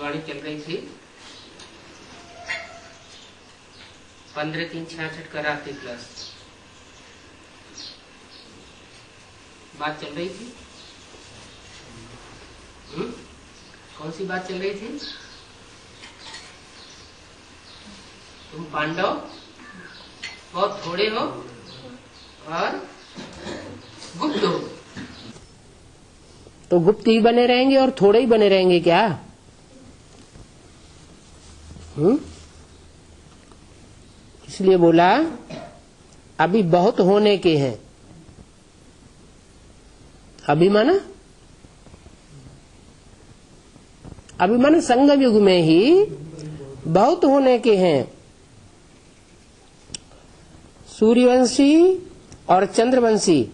भविष्यवाणी चल रही थी 15/3/66 का रात्रि प्लस बात चल रही थी। कौन सी बात चल रही थी? तुम पांडव बहुत थोड़े हो और गुप्त हो। तो गुप्त ही बने रहेंगे और थोड़े ही बने रहेंगे क्या? इसलिए बोला अभी बहुत होने के हैं। अभी माना संगम युग में ही बहुत होने के हैं। सूर्यवंशी और चंद्रवंशी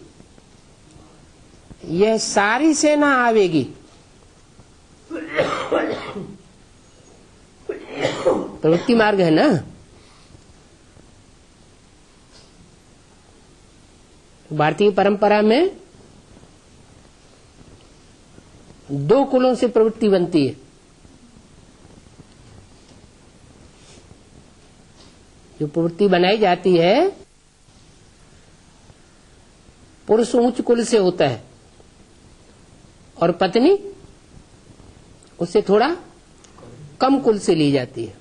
यह सारी सेना आवेगी। प्रवृत्ति मार्ग है ना। भारतीय परंपरा में 2 कुलों से प्रवृत्ति बनती है। जो प्रवृत्ति बनाई जाती है पुरुष उच्च कुल से होता है और पत्नी उससे थोड़ा कम कुल से ली जाती है।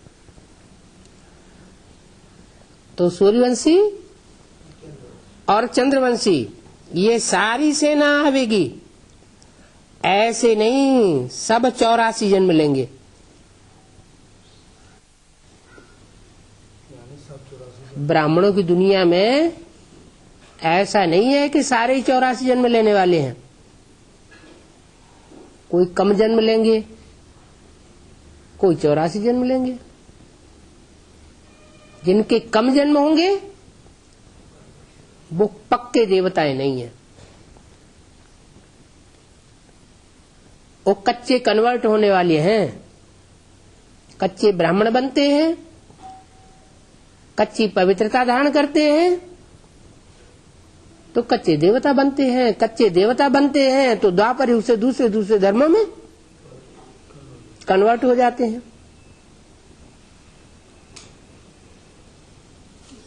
तो सूर्यवंशी और चंद्रवंशी ये सारी सेना आवेगी। ऐसे नहीं सब 84 जन्म लेंगे। ब्राह्मणों की दुनिया में ऐसा नहीं है कि सारे ही 84 जन्म लेने वाले हैं। कोई कम जन्म लेंगे, कोई 84 जन्म लेंगे। जिनके कम जन्म होंगे वो पक्के देवताएं नहीं है, वो कच्चे कन्वर्ट होने वाले हैं। कच्चे ब्राह्मण बनते हैं, कच्ची पवित्रता धारण करते हैं तो कच्चे देवता बनते हैं। कच्चे देवता बनते हैं तो द्वापर युग से दूसरे धर्मों में कन्वर्ट हो जाते हैं।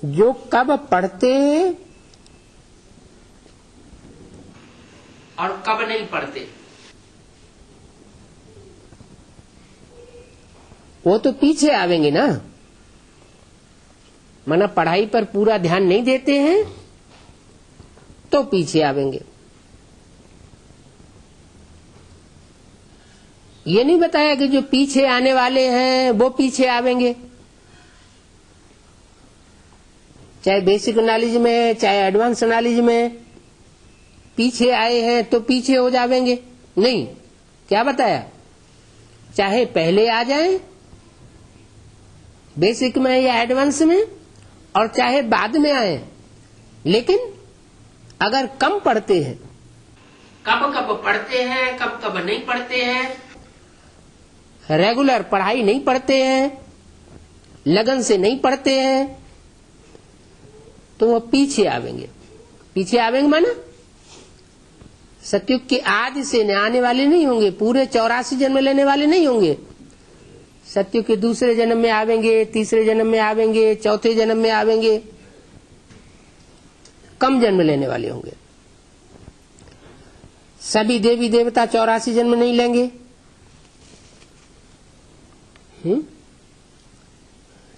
जो कब पढ़ते और कब नहीं पढ़ते वो तो पीछे आवेंगे ना। माना पढ़ाई पर पूरा ध्यान नहीं देते हैं तो पीछे आवेंगे। ये नहीं बताया कि जो पीछे आने वाले हैं वो पीछे आवेंगे। चाहे बेसिक नॉलेज में चाहे एडवांस नॉलेज में पीछे आए हैं तो पीछे हो जावेंगे। नहीं, क्या बताया? चाहे पहले आ जाएं बेसिक में या एडवांस में और चाहे बाद में आए, लेकिन अगर कम पढ़ते हैं, कब कब पढ़ते हैं कब कब नहीं पढ़ते हैं, रेगुलर पढ़ाई नहीं पढ़ते हैं, लगन से नहीं पढ़ते हैं तो वो पीछे आवेंगे। पीछे आवेंगे माना सतयुग के आदि से आने वाले नहीं होंगे, पूरे 84 जन्म लेने वाले नहीं होंगे। सतयुग के दूसरे जन्म में आवेंगे, तीसरे जन्म में आवेंगे, चौथे जन्म में आवेंगे। कम जन्म लेने वाले होंगे। सभी देवी देवता 84 जन्म नहीं लेंगे।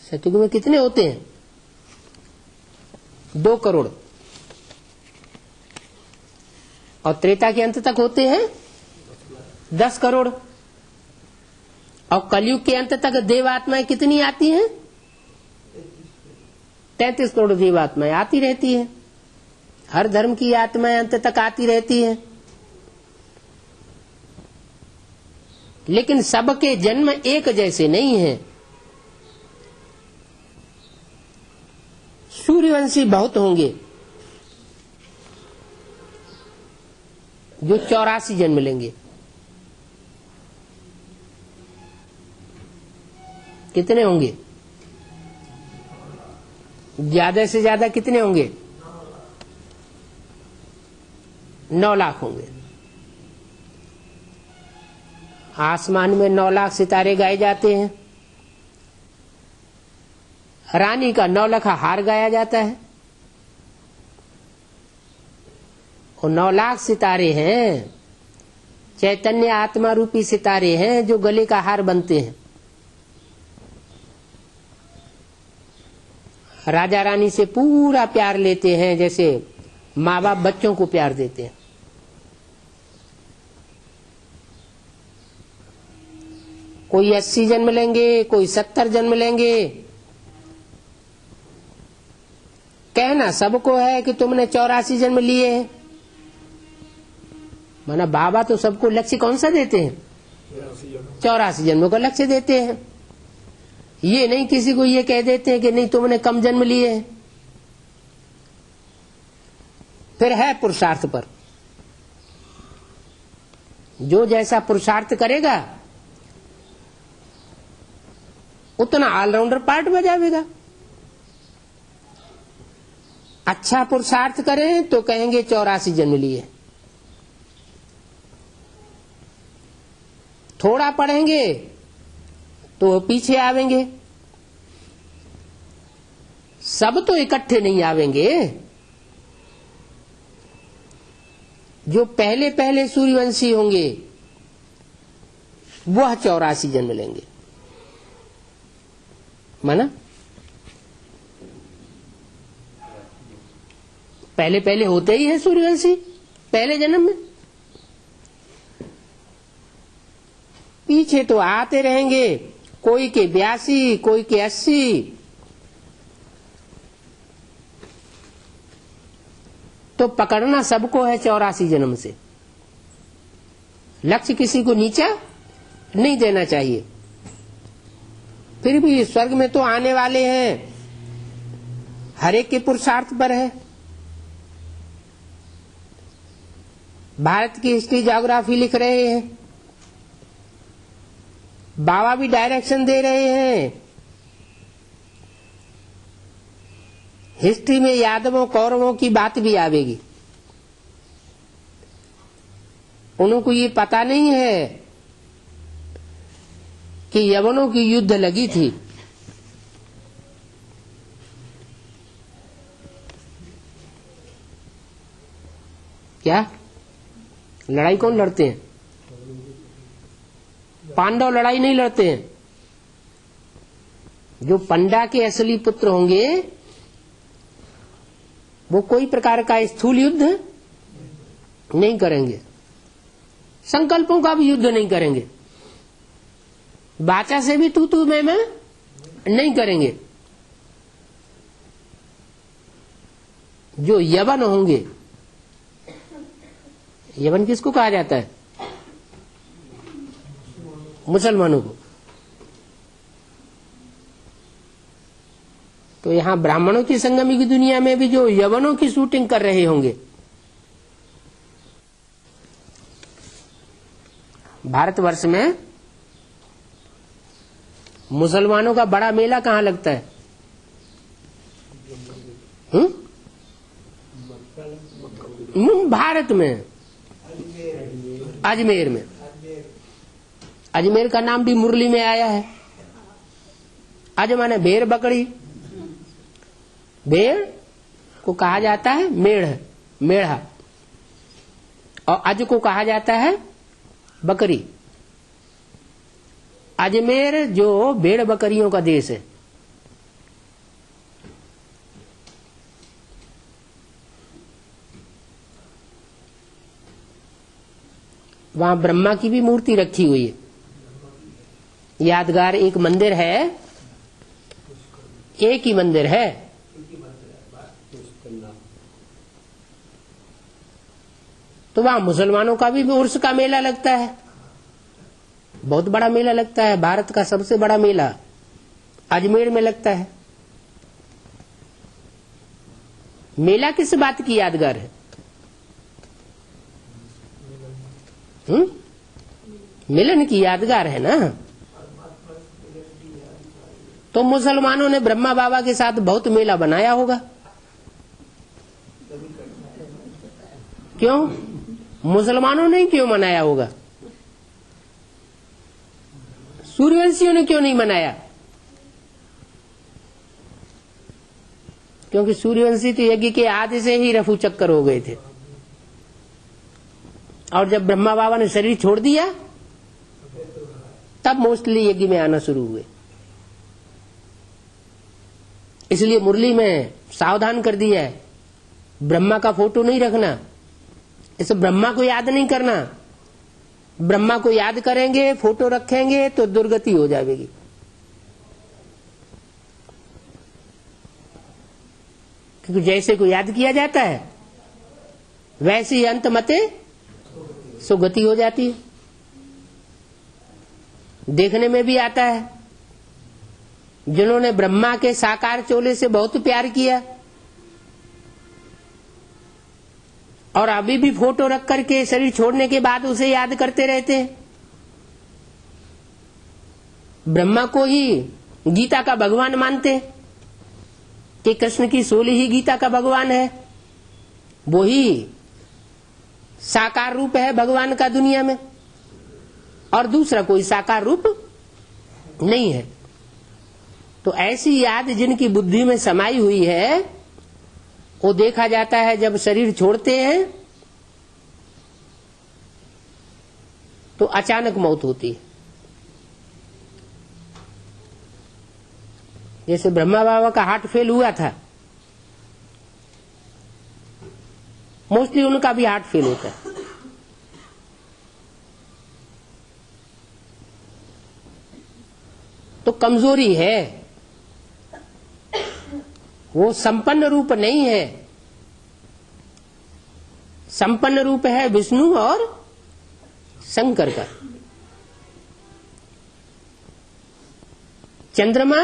सतयुग में कितने होते हैं? 2 करोड़। और त्रेता के अंत तक होते हैं 10 करोड़। और कलयुग के अंत तक देवात्माएं कितनी आती हैं? 33 करोड़ देवात्माएं आती रहती हैं। हर धर्म की आत्माएं अंत तक आती रहती हैं। लेकिन सबके जन्म एक जैसे नहीं हैं। सूर्यवंशी बहुत होंगे जो 84 जन्म लेंगे। कितने होंगे? ज्यादा से ज्यादा कितने होंगे? 9 लाख होंगे। आसमान में 9 लाख सितारे गाए जाते हैं। रानी का 9 लाख हार गाया जाता है। और 9 लाख सितारे हैं, चैतन्य आत्मा रूपी सितारे हैं जो गले का हार बनते हैं। राजा रानी से पूरा प्यार लेते हैं, जैसे माँ बाप बच्चों को प्यार देते हैं। कोई 80 जन्म लेंगे, कोई 70 जन्म लेंगे। कहना सबको है कि तुमने 84 जन्म लिए हैं। माना बाबा तो सबको लक्ष्य कौन सा देते हैं? 84 जन्मों का लक्ष्य देते हैं। ये नहीं किसी को ये कह देते हैं कि नहीं तुमने कम जन्म लिए हैं। फिर है पुरुषार्थ पर, जो जैसा पुरुषार्थ करेगा उतना ऑलराउंडर पार्ट बजावेगा। अच्छा पुरुषार्थ करें तो कहेंगे 84 जन्म लिए। थोड़ा पढ़ेंगे तो पीछे आवेंगे। सब तो इकट्ठे नहीं आवेंगे। जो पहले पहले सूर्यवंशी होंगे वह 84 जन्म लेंगे। माना पहले पहले होते ही है सूर्यवंशी पहले जन्म में। पीछे तो आते रहेंगे, कोई के 82, कोई के 80। तो पकड़ना सबको है 84 जन्म से। लक्ष्य किसी को नीचा नहीं देना चाहिए। फिर भी स्वर्ग में तो आने वाले हैं, हर एक के पुरुषार्थ पर है। भारत की हिस्ट्री ज्योग्राफी लिख रहे हैं, बाबा भी डायरेक्शन दे रहे हैं। हिस्ट्री में यादवों कौरवों की बात भी आवेगी। उनको ये पता नहीं है कि यवनों की युद्ध लगी थी। क्या लड़ाई कौन लड़ते हैं? पांडव लड़ाई नहीं लड़ते हैं। जो पंडा के असली पुत्र होंगे वो कोई प्रकार का स्थूल युद्ध नहीं करेंगे, संकल्पों का भी युद्ध नहीं करेंगे, बाचा से भी तू मैं नहीं करेंगे। जो यवन होंगे, यवन किसको कहा जाता है? मुसलमानों को। तो यहाँ ब्राह्मणों की संगमी की दुनिया में भी जो यवनों की शूटिंग कर रहे होंगे। भारतवर्ष में मुसलमानों का बड़ा मेला कहाँ लगता है? भारत में अजमेर में। अजमेर का नाम भी मुरली में आया है। अज माने भेड़ बकरी। भेड़ को कहा जाता है मेढ़ा, और अज को कहा जाता है बकरी। अजमेर जो भेड़ बकरियों का देश है। वहां ब्रह्मा की भी मूर्ति रखी हुई है। यादगार एक मंदिर है, एक ही मंदिर है। तो वहां मुसलमानों का भी उर्स का मेला लगता है, बहुत बड़ा मेला लगता है। भारत का सबसे बड़ा मेला अजमेर में लगता है। मेला किस बात की यादगार है? मिलन की यादगार है ना। तो मुसलमानों ने ब्रह्मा बाबा के साथ बहुत मेला बनाया होगा। क्यों? मुसलमानों ने क्यों मनाया होगा? सूर्यवंशियों ने क्यों नहीं मनाया? क्योंकि सूर्यवंशी तो यज्ञ के आदि से ही रफू चक्कर हो गए थे, और जब ब्रह्मा बाबा ने शरीर छोड़ दिया तब मोस्टली यज्ञ में आना शुरू हुए। इसलिए मुरली में सावधान कर दिया है, ब्रह्मा का फोटो नहीं रखना, इसे ब्रह्मा को याद नहीं करना। ब्रह्मा को याद करेंगे, फोटो रखेंगे तो दुर्गति हो जाएगी। क्योंकि जैसे को याद किया जाता है वैसे ही अंत मते सुगति हो जाती है। देखने में भी आता है, जिन्होंने ब्रह्मा के साकार चोले से बहुत प्यार किया और अभी भी फोटो रख करके शरीर छोड़ने के बाद उसे याद करते रहते हैं। ब्रह्मा को ही गीता का भगवान मानते हैं कि कृष्ण की सोली ही गीता का भगवान है, वो ही साकार रूप है भगवान का दुनिया में, और दूसरा कोई साकार रूप नहीं है। तो ऐसी याद जिनकी बुद्धि में समाई हुई है, वो देखा जाता है जब शरीर छोड़ते हैं तो अचानक मौत होती है। जैसे ब्रह्मा बाबा का हार्ट फेल हुआ था, मोस्टली उनका भी हार्ट फेल होता है। तो कमजोरी है, वो संपन्न रूप नहीं है। संपन्न रूप है विष्णु और शंकर का। चंद्रमा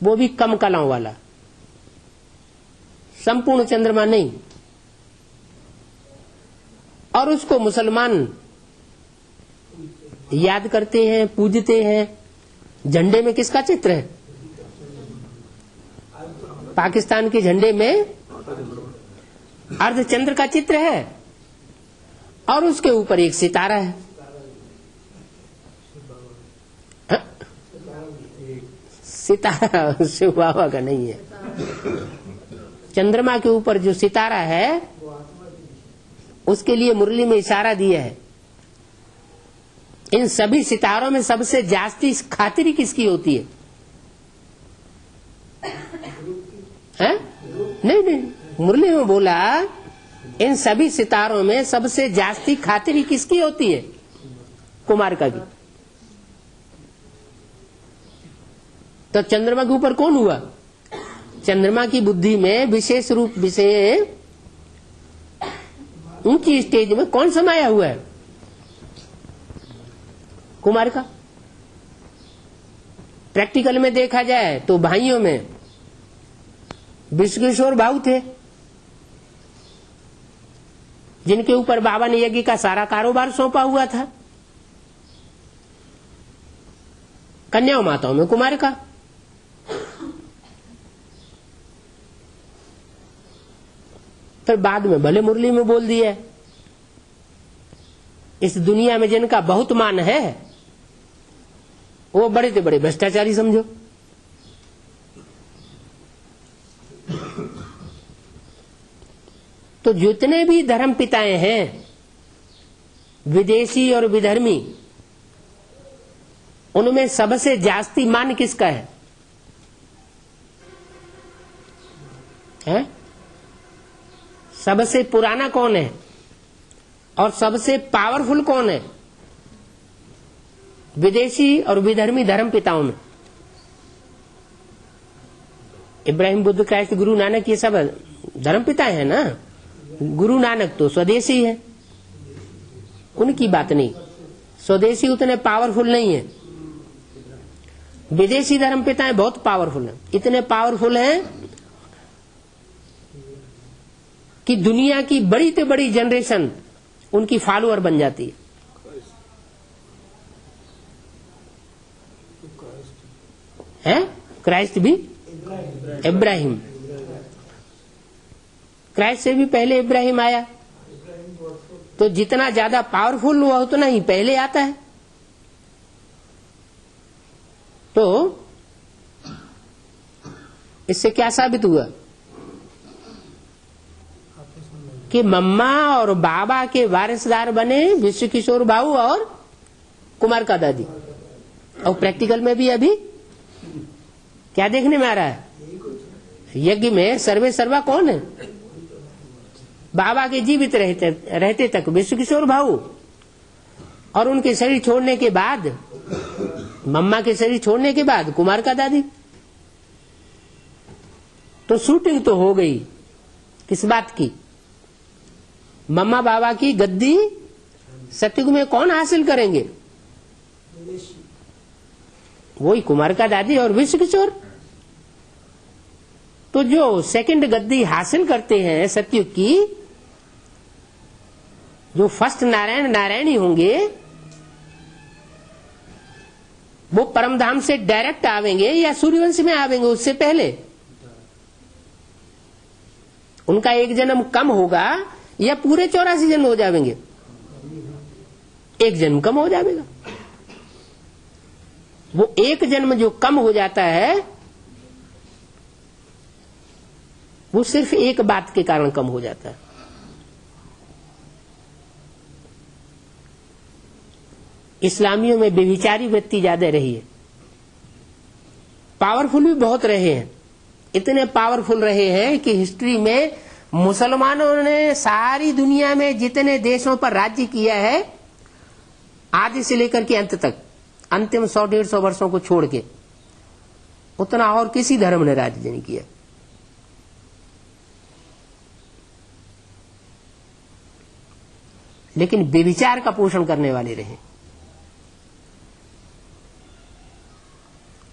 वो भी कम कलाओं वाला, संपूर्ण चंद्रमा नहीं। और उसको मुसलमान याद करते हैं, पूजते हैं। झंडे में किसका चित्र है? पाकिस्तान के झंडे में अर्धचंद्र का चित्र है और उसके ऊपर एक सितारा है। सितारा शिव बाबा का नहीं है। चंद्रमा के ऊपर जो सितारा है उसके लिए मुरली में इशारा दिया है। इन सभी सितारों में सबसे जास्ती खातिरी किसकी होती है? नहीं, मुरली में बोला इन सभी सितारों में सबसे जास्ती खातिरी किसकी होती है? कुमार का की। तो चंद्रमा के ऊपर कौन हुआ? चंद्रमा की बुद्धि में विशेष रूप विशेष ऊंची स्टेज में कौन समाया हुआ है? कुमार का। प्रैक्टिकल में देखा जाए तो भाइयों में विश्वेश्वर भाऊ थे, जिनके ऊपर बाबा ने यज्ञ का सारा कारोबार सौंपा हुआ था। कन्याओं माताओं में कुमार का। फिर बाद में भले मुरली में बोल दिया, इस दुनिया में जिनका बहुत मान है वो बड़े से बड़े भ्रष्टाचारी समझो। तो जितने भी धर्म पिताएं हैं, विदेशी और विधर्मी, उनमें सबसे जास्ती मान किसका है? सबसे पुराना कौन है और सबसे पावरफुल कौन है? विदेशी और विधर्मी धर्म पिताओं में इब्राहिम, बुद्ध, क्राइस्ट, गुरु नानक, ये सब धर्म पिता है ना। गुरु नानक तो स्वदेशी है, उनकी बात नहीं। स्वदेशी उतने पावरफुल नहीं है। विदेशी धर्म पिता बहुत पावरफुल हैं। इतने पावरफुल हैं कि दुनिया की बड़ी से बड़ी जनरेशन उनकी फॉलोअर बन जाती है। क्राइस्ट भी, इब्राहिम, क्राइस्ट से भी पहले इब्राहिम आया। तो जितना ज्यादा पावरफुल हुआ उतना ही पहले आता है। तो इससे क्या साबित हुआ कि मम्मा और बाबा के वारिसदार बने विश्व किशोर भाऊ और कुमार का दादी। और प्रैक्टिकल में भी अभी क्या देखने में आ रहा है, यज्ञ में सर्वे सर्वा कौन है, बाबा के जीवित रहते तक विश्व किशोर भाऊ, और उनके शरीर छोड़ने के बाद, मम्मा के शरीर छोड़ने के बाद कुमार का दादी। तो शूटिंग तो हो गई किस बात की, मम्मा बाबा की गद्दी सतयुग में कौन हासिल करेंगे, वही कुमार का दादी और विश्व किशोर। तो जो सेकंड गद्दी हासिल करते हैं सतयुग की, जो फर्स्ट नारायण नारायणी होंगे, वो परमधाम से डायरेक्ट आवेंगे या सूर्यवंश में आवेंगे उससे पहले, उनका एक जन्म कम होगा या पूरे 84 जन्म हो जाएंगे, एक जन्म कम हो जाएगा। वो एक जन्म जो कम हो जाता है वो सिर्फ एक बात के कारण कम हो जाता है, इस्लामियों में व्यभिचारी वृत्ति ज्यादा रही है। पावरफुल भी बहुत रहे हैं, इतने पावरफुल रहे हैं कि हिस्ट्री में मुसलमानों ने सारी दुनिया में जितने देशों पर राज्य किया है, आदि से लेकर के अंत तक, अंतिम 100-150 वर्षों को छोड़ के, उतना और किसी धर्म ने राज्य नहीं किया। लेकिन व्यभिचार का पोषण करने वाले रहे।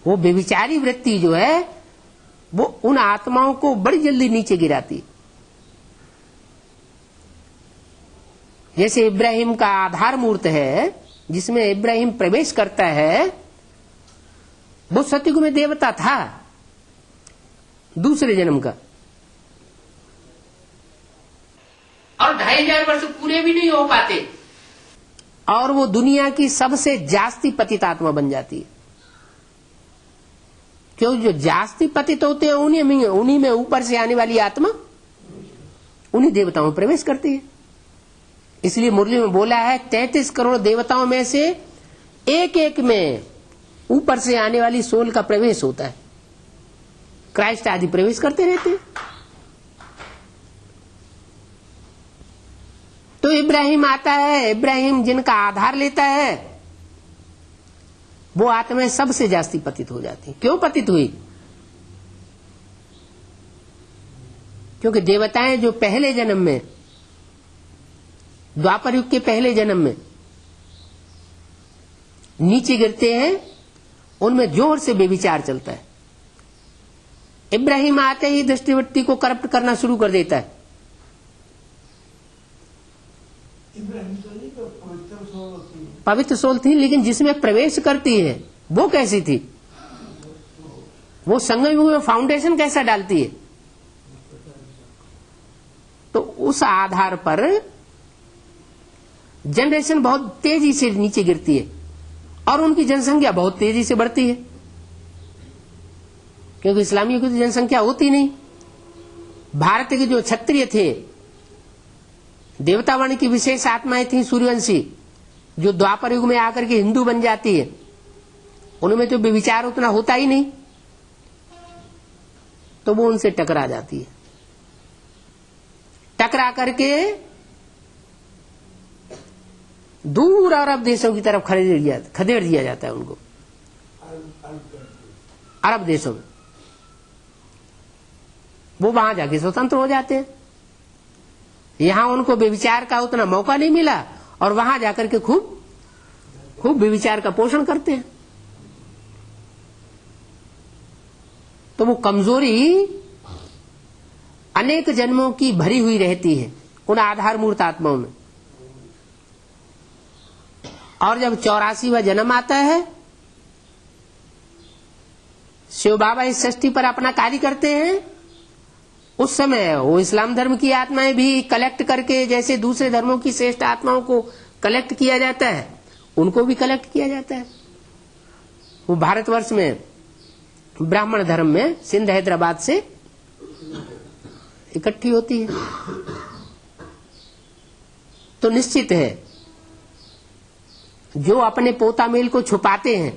वो व्यभिचारी वृत्ति जो है वो उन आत्माओं को बड़ी जल्दी नीचे गिराती। जैसे इब्राहिम का आधार मूर्त है जिसमें इब्राहिम प्रवेश करता है, वो सतयुग में देवता था दूसरे जन्म का, और 2500 वर्ष पूरे भी नहीं हो पाते, और वो दुनिया की सबसे जास्ती पतित आत्मा बन जाती है। क्यों, जो जास्ती पतित होते हैं उन्हीं में ऊपर से आने वाली आत्मा उन्हीं देवताओं में प्रवेश करती है। इसलिए मुरली में बोला है 33 करोड़ देवताओं में से एक एक में ऊपर से आने वाली सोल का प्रवेश होता है। क्राइस्ट आदि प्रवेश करते रहते हैं। तो इब्राहिम आता है, इब्राहिम जिनका आधार लेता है, वो आत्माएं सबसे जास्ती पतित हो जाती है। क्यों पतित हुई? क्योंकि देवताएं जो पहले जन्म में, द्वापर युग के पहले जन्म में नीचे गिरते हैं, उनमें जोर से बेविचार चलता है। इब्राहिम आते ही दृष्टिवृत्ति को करप्ट करना शुरू कर देता है। पवित्र सोल थी, लेकिन जिसमें प्रवेश करती है वो कैसी थी? वो संगम में फाउंडेशन कैसा डालती है? तो उस आधार पर जनरेशन बहुत तेजी से नीचे गिरती है और उनकी जनसंख्या बहुत तेजी से बढ़ती है, क्योंकि इस्लामियों की जनसंख्या होती नहीं। भारत के जो क्षत्रिय थे, देवतावर्ण की विशेष आत्माएं थी सूर्यवंशी, जो द्वापर युग में आकर के हिंदू बन जाती है, उनमें तो विचार उतना होता ही नहीं, तो वो उनसे टकरा जाती है। टकरा करके दूर अरब देशों की तरफ खदेड़ दिया जाता है उनको, अरब देशों में। वो वहां जाके स्वतंत्र हो जाते हैं। यहां उनको व्यभिचार का उतना मौका नहीं मिला और वहां जाकर के खूब व्यभिचार का पोषण करते हैं। तो वो कमजोरी अनेक जन्मों की भरी हुई रहती है उन आधार मूर्त आत्माओं में। और जब 84वां जन्म आता है, शिव बाबा इस सृष्टि पर अपना कार्य करते हैं, उस समय वो इस्लाम धर्म की आत्माएं भी कलेक्ट करके, जैसे दूसरे धर्मों की श्रेष्ठ आत्माओं को कलेक्ट किया जाता है, उनको भी कलेक्ट किया जाता है। वो भारतवर्ष में ब्राह्मण धर्म में सिंध हैदराबाद से इकट्ठी होती है। तो निश्चित है जो अपने पोता मेल को छुपाते हैं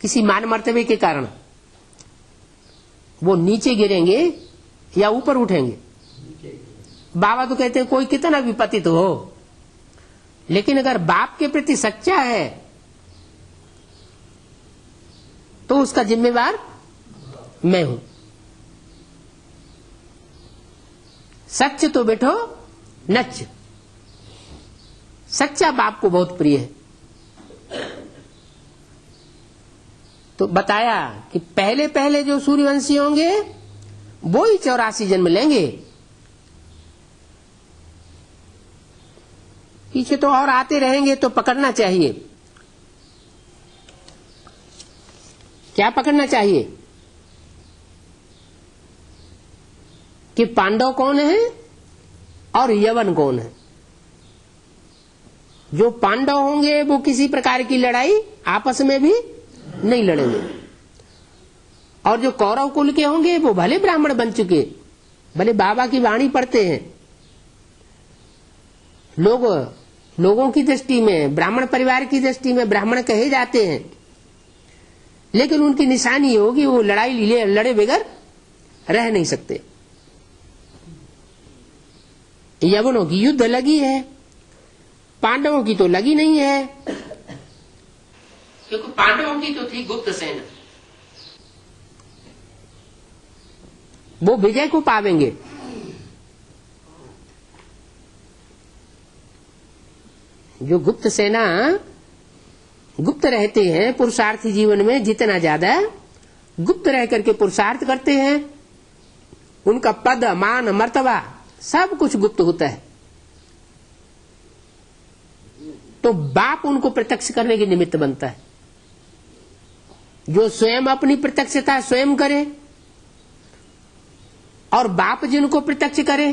किसी मान मर्तबे के कारण, वो नीचे गिरेंगे या ऊपर उठेंगे। बाबा तो कहते हैं कोई कितना भी पतित हो, लेकिन अगर बाप के प्रति सच्चा है तो उसका जिम्मेवार मैं हूं। सच तो बैठो नच, सच्चा बाप को बहुत प्रिय है। तो बताया कि पहले पहले जो सूर्यवंशी होंगे वो ही 84 जन्म लेंगे, पीछे तो और आते रहेंगे। तो पकड़ना चाहिए, क्या पकड़ना चाहिए कि पांडव कौन है और यवन कौन है। जो पांडव होंगे वो किसी प्रकार की लड़ाई आपस में भी नहीं लड़ेंगे, और जो कौरव कुल के होंगे वो भले ब्राह्मण बन चुके, भले बाबा की वाणी पढ़ते हैं, लोगों की दृष्टि में, ब्राह्मण परिवार की दृष्टि में ब्राह्मण कहे जाते हैं, लेकिन उनकी निशानी होगी वो लड़ाई लड़े बगैर रह नहीं सकते। यवनों की युद्ध लगी है, पांडवों की तो लगी नहीं है, क्योंकि पांडवों की तो थी गुप्त सेना। वो विजय को पावेंगे। जो गुप्त सेना गुप्त रहते हैं पुरुषार्थी जीवन में, जितना ज्यादा गुप्त रह करके पुरुषार्थ करते हैं, उनका पद मान मर्तबा सब कुछ गुप्त होता है। तो बाप उनको प्रत्यक्ष करने के निमित्त बनता है। जो स्वयं अपनी प्रत्यक्षता स्वयं करे और बाप जिनको प्रत्यक्ष करे,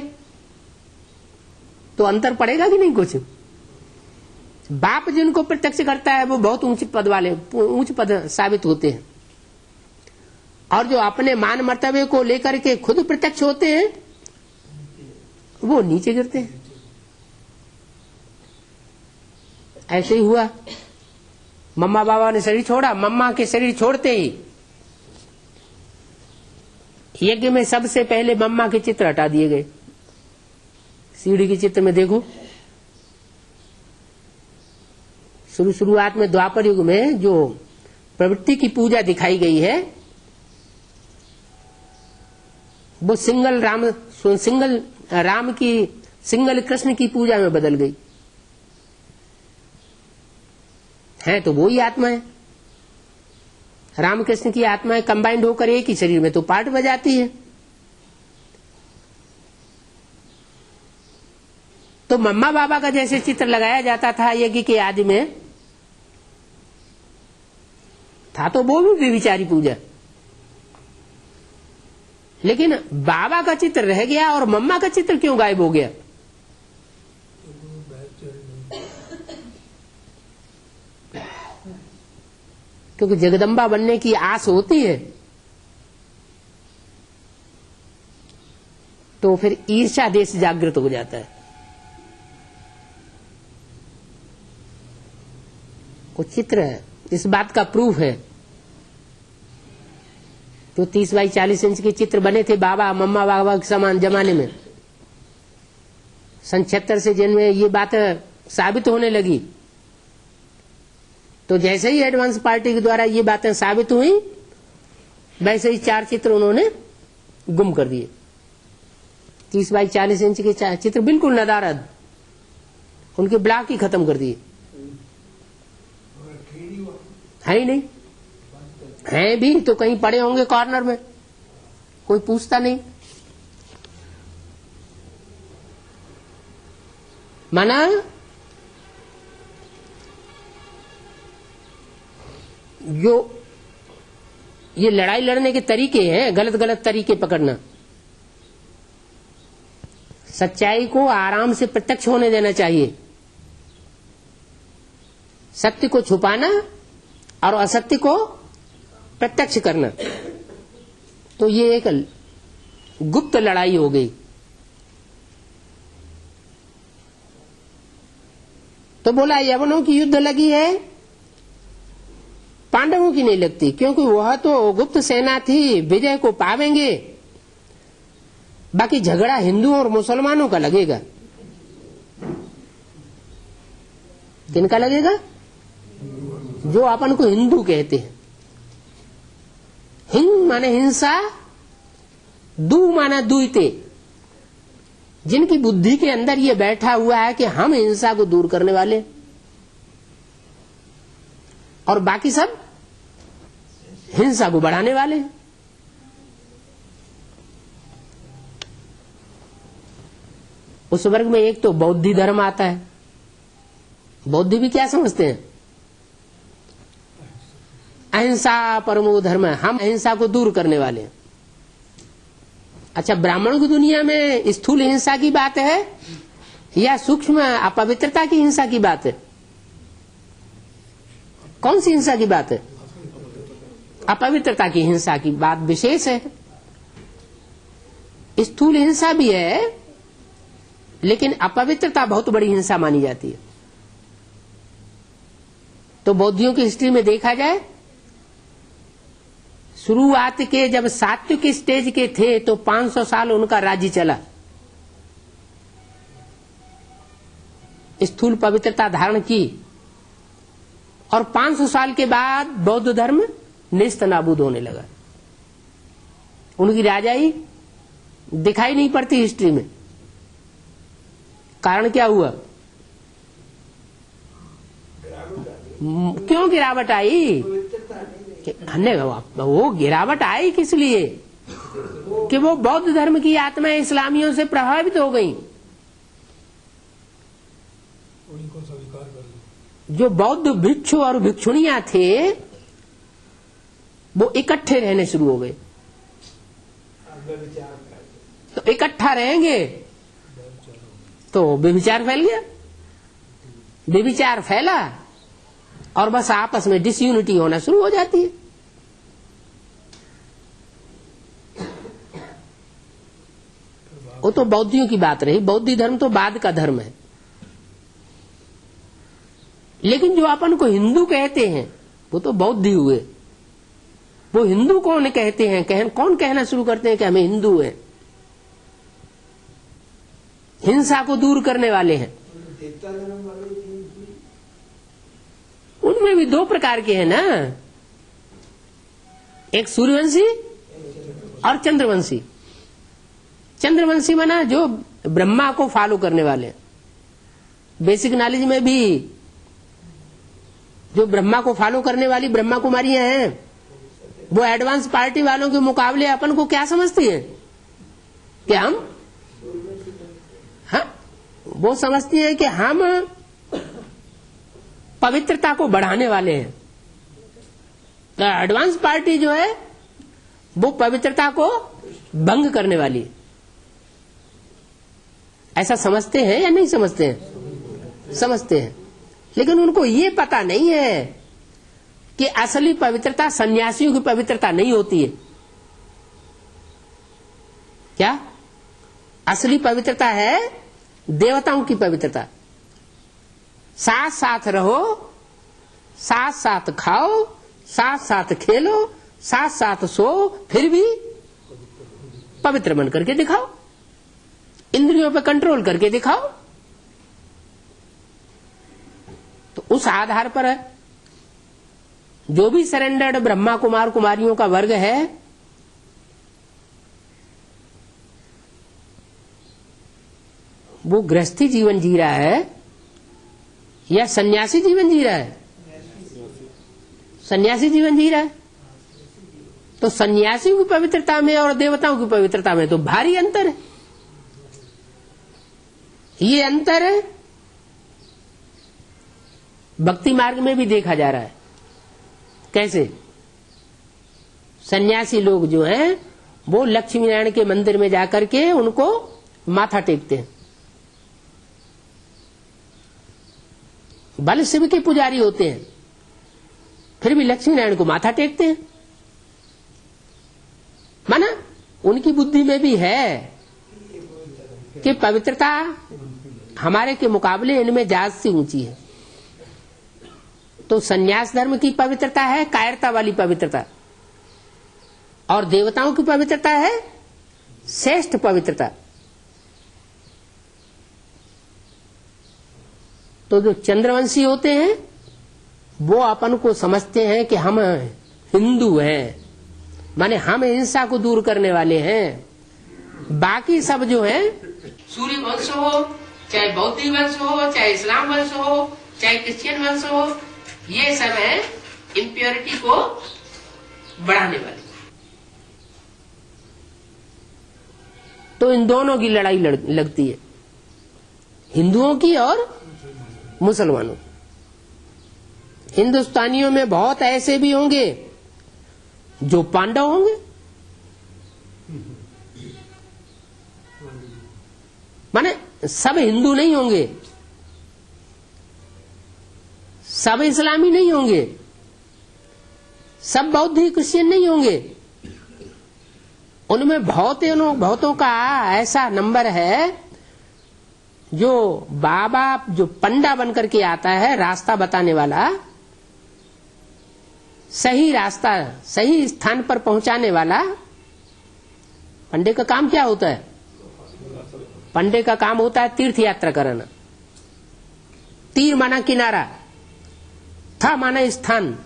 तो अंतर पड़ेगा कि नहीं कुछ। बाप जिनको प्रत्यक्ष करता है वो बहुत ऊंच पद वाले, ऊंच पद साबित होते हैं, और जो अपने मान मर्तबे को लेकर के खुद प्रत्यक्ष होते हैं वो नीचे गिरते हैं। ऐसे ही हुआ, मम्मा बाबा ने शरीर छोड़ा, मम्मा के शरीर छोड़ते ही यज्ञ में सबसे पहले मम्मा के चित्र हटा दिए गए। सीढ़ी के चित्र में देखो, शुरुआत में द्वापर युग में जो प्रवृत्ति की पूजा दिखाई गई है वो सिंगल राम की सिंगल कृष्ण की पूजा में बदल गई है। तो वो ही आत्मा है, रामकृष्ण की आत्माएं कंबाइंड होकर एक ही शरीर में तो पार्ट बजाती है। तो मम्मा बाबा का जैसे चित्र लगाया जाता था यज्ञ के आदि में, था तो वो भी विचारी पूजा, लेकिन बाबा का चित्र रह गया और मम्मा का चित्र क्यों गायब हो गया। क्योंकि जगदम्बा बनने की आस होती है, तो फिर ईर्ष्या देश जागृत हो जाता है। वो चित्र है, इस बात का प्रूफ है। तो 30 बाई 40 इंच के चित्र बने थे बाबा मम्मा बाबा के समान जमाने में, सन 76 से जिनमें ये बात साबित होने लगी, तो जैसे ही एडवांस पार्टी के द्वारा ये बातें साबित हुई, वैसे ही 4 चित्र उन्होंने गुम कर दिए। 30 बाई 40 इंच के चित्र बिल्कुल नदारद, उनके ब्लॉक ही खत्म कर दिए। है ही नहीं, हैं भी तो कहीं पड़े होंगे कॉर्नर में, कोई पूछता नहीं। माना जो ये लड़ाई लड़ने के तरीके हैं, गलत गलत तरीके पकड़ना। सच्चाई को आराम से प्रत्यक्ष होने देना चाहिए। सत्य को छुपाना और असत्य को प्रत्यक्ष करना, तो ये एक गुप्त लड़ाई हो गई। तो बोला यवनों की युद्ध लगी है, पांडवों की नहीं लगती, क्योंकि वह तो गुप्त सेना थी, विजय को पावेंगे। बाकी झगड़ा हिंदुओं और मुसलमानों का लगेगा। किनका लगेगा? जो अपन को हिंदू कहते हैं। हिंद माने हिंसा, दू माना दुईते। जिनकी बुद्धि के अंदर ये बैठा हुआ है कि हम हिंसा को दूर करने वाले, और बाकी सब हिंसा को बढ़ाने वाले। उस वर्ग में एक तो बौद्धी धर्म आता है। बौद्धी भी क्या समझते हैं? अहिंसा परमो धर्म, हम अहिंसा को दूर करने वाले हैं। अच्छा, ब्राह्मणों की दुनिया में स्थूल हिंसा की बात है या सूक्ष्म अपवित्रता की हिंसा की बात है? कौन सी हिंसा की बात है? अपवित्रता की हिंसा की बात विशेष है। स्थूल हिंसा भी है, लेकिन अपवित्रता बहुत बड़ी हिंसा मानी जाती है। तो बौद्धियों की हिस्ट्री में देखा जाए, शुरुआत के जब सात्विक स्टेज के थे तो 500 साल उनका राज्य चला, स्थूल पवित्रता धारण की, और 500 साल के बाद बौद्ध धर्म नेस्त नाबूद होने लगा। उनकी राजाई दिखाई नहीं पड़ती हिस्ट्री में। कारण क्या हुआ? क्यों गिरावट आई? वो गिरावट आई किस लिए? कि वो बौद्ध धर्म की आत्मा इस्लामियों से प्रभावित हो गई। जो बौद्ध भिक्षु और भिक्षुणियां थे वो इकट्ठे रहने शुरू हो गए। तो इकट्ठा रहेंगे तो व्यभिचार फैल गया। व्यभिचार फैला और बस आपस में डिसयूनिटी होना शुरू हो जाती है। वो तो बौद्धियों की बात रही। बौद्धी धर्म तो बाद का धर्म है। लेकिन जो अपन को हिंदू कहते हैं वो तो बौद्धी हुए। वो हिंदू कौन कहते हैं? कौन कहना शुरू करते हैं कि हमें हिंदू हैं? हिंसा को दूर करने वाले हैं। उनमें भी दो प्रकार के हैं ना, एक सूर्यवंशी और चंद्रवंशी। चंद्रवंशी माना जो ब्रह्मा को फॉलो करने वाले। बेसिक नॉलेज में भी जो ब्रह्मा को फॉलो करने वाली ब्रह्मा कुमारियां हैं, वो एडवांस पार्टी वालों के मुकाबले अपन को क्या समझती हैं? कि हम वो समझती हैं कि हम पवित्रता को बढ़ाने वाले हैं। तो एडवांस पार्टी जो है वो पवित्रता को भंग करने वाली है। ऐसा समझते हैं या नहीं समझते हैं? समझते हैं। लेकिन उनको ये पता नहीं है कि असली पवित्रता सन्यासियों की पवित्रता नहीं होती है। क्या? असली पवित्रता है देवताओं की पवित्रता। साथ साथ रहो, साथ साथ खाओ, साथ साथ खेलो, साथ साथ सो, फिर भी पवित्र बन करके दिखाओ। इंद्रियों पर कंट्रोल करके दिखाओ। तो उस आधार पर जो भी सरेंडर्ड ब्रह्मा कुमार कुमारियों का वर्ग है, वो गृहस्थी जीवन जी रहा है या सन्यासी जीवन जी रहा है? सन्यासी जीवन जी रहा है। तो सन्यासियों की पवित्रता में और देवताओं की पवित्रता में तो भारी अंतर है। ये अंतर है भक्ति मार्ग में भी देखा जा रहा है। कैसे? सन्यासी लोग जो हैं वो लक्ष्मी नारायण के मंदिर में जाकर के उनको माथा टेकते हैं। भले शिव के पुजारी होते हैं फिर भी लक्ष्मी नारायण को माथा टेकते हैं। माना उनकी बुद्धि में भी है कि पवित्रता हमारे के मुकाबले इनमें जात से ऊंची है। तो सन्यास धर्म की पवित्रता है कायरता वाली पवित्रता, और देवताओं की पवित्रता है श्रेष्ठ पवित्रता। तो जो चंद्रवंशी होते हैं वो अपन को समझते हैं कि हम हिंदू हैं, माने हम हिंसा को दूर करने वाले हैं। बाकी सब जो है सूर्य वंश हो, चाहे बौद्ध वंश हो, चाहे इस्लाम वंश हो, चाहे क्रिश्चियन वंश हो, ये सब है इम्प्योरिटी को बढ़ाने वाले। तो इन दोनों की लड़ाई लगती है, हिंदुओं की और मुसलमानों। हिंदुस्तानियों में बहुत ऐसे भी होंगे जो पांडव होंगे, माने सब हिंदू नहीं होंगे, सब इस्लामी नहीं होंगे, सब बौद्ध क्रिश्चियन नहीं होंगे। उनमें बहुतों का ऐसा नंबर है जो बाबा जो पंडा बनकर के आता है, रास्ता बताने वाला, सही रास्ता सही स्थान पर पहुंचाने वाला। पंडे का काम क्या होता है? पंडे का काम होता है तीर्थ यात्रा कराना। तीर माना किनारा, था माना स्थान,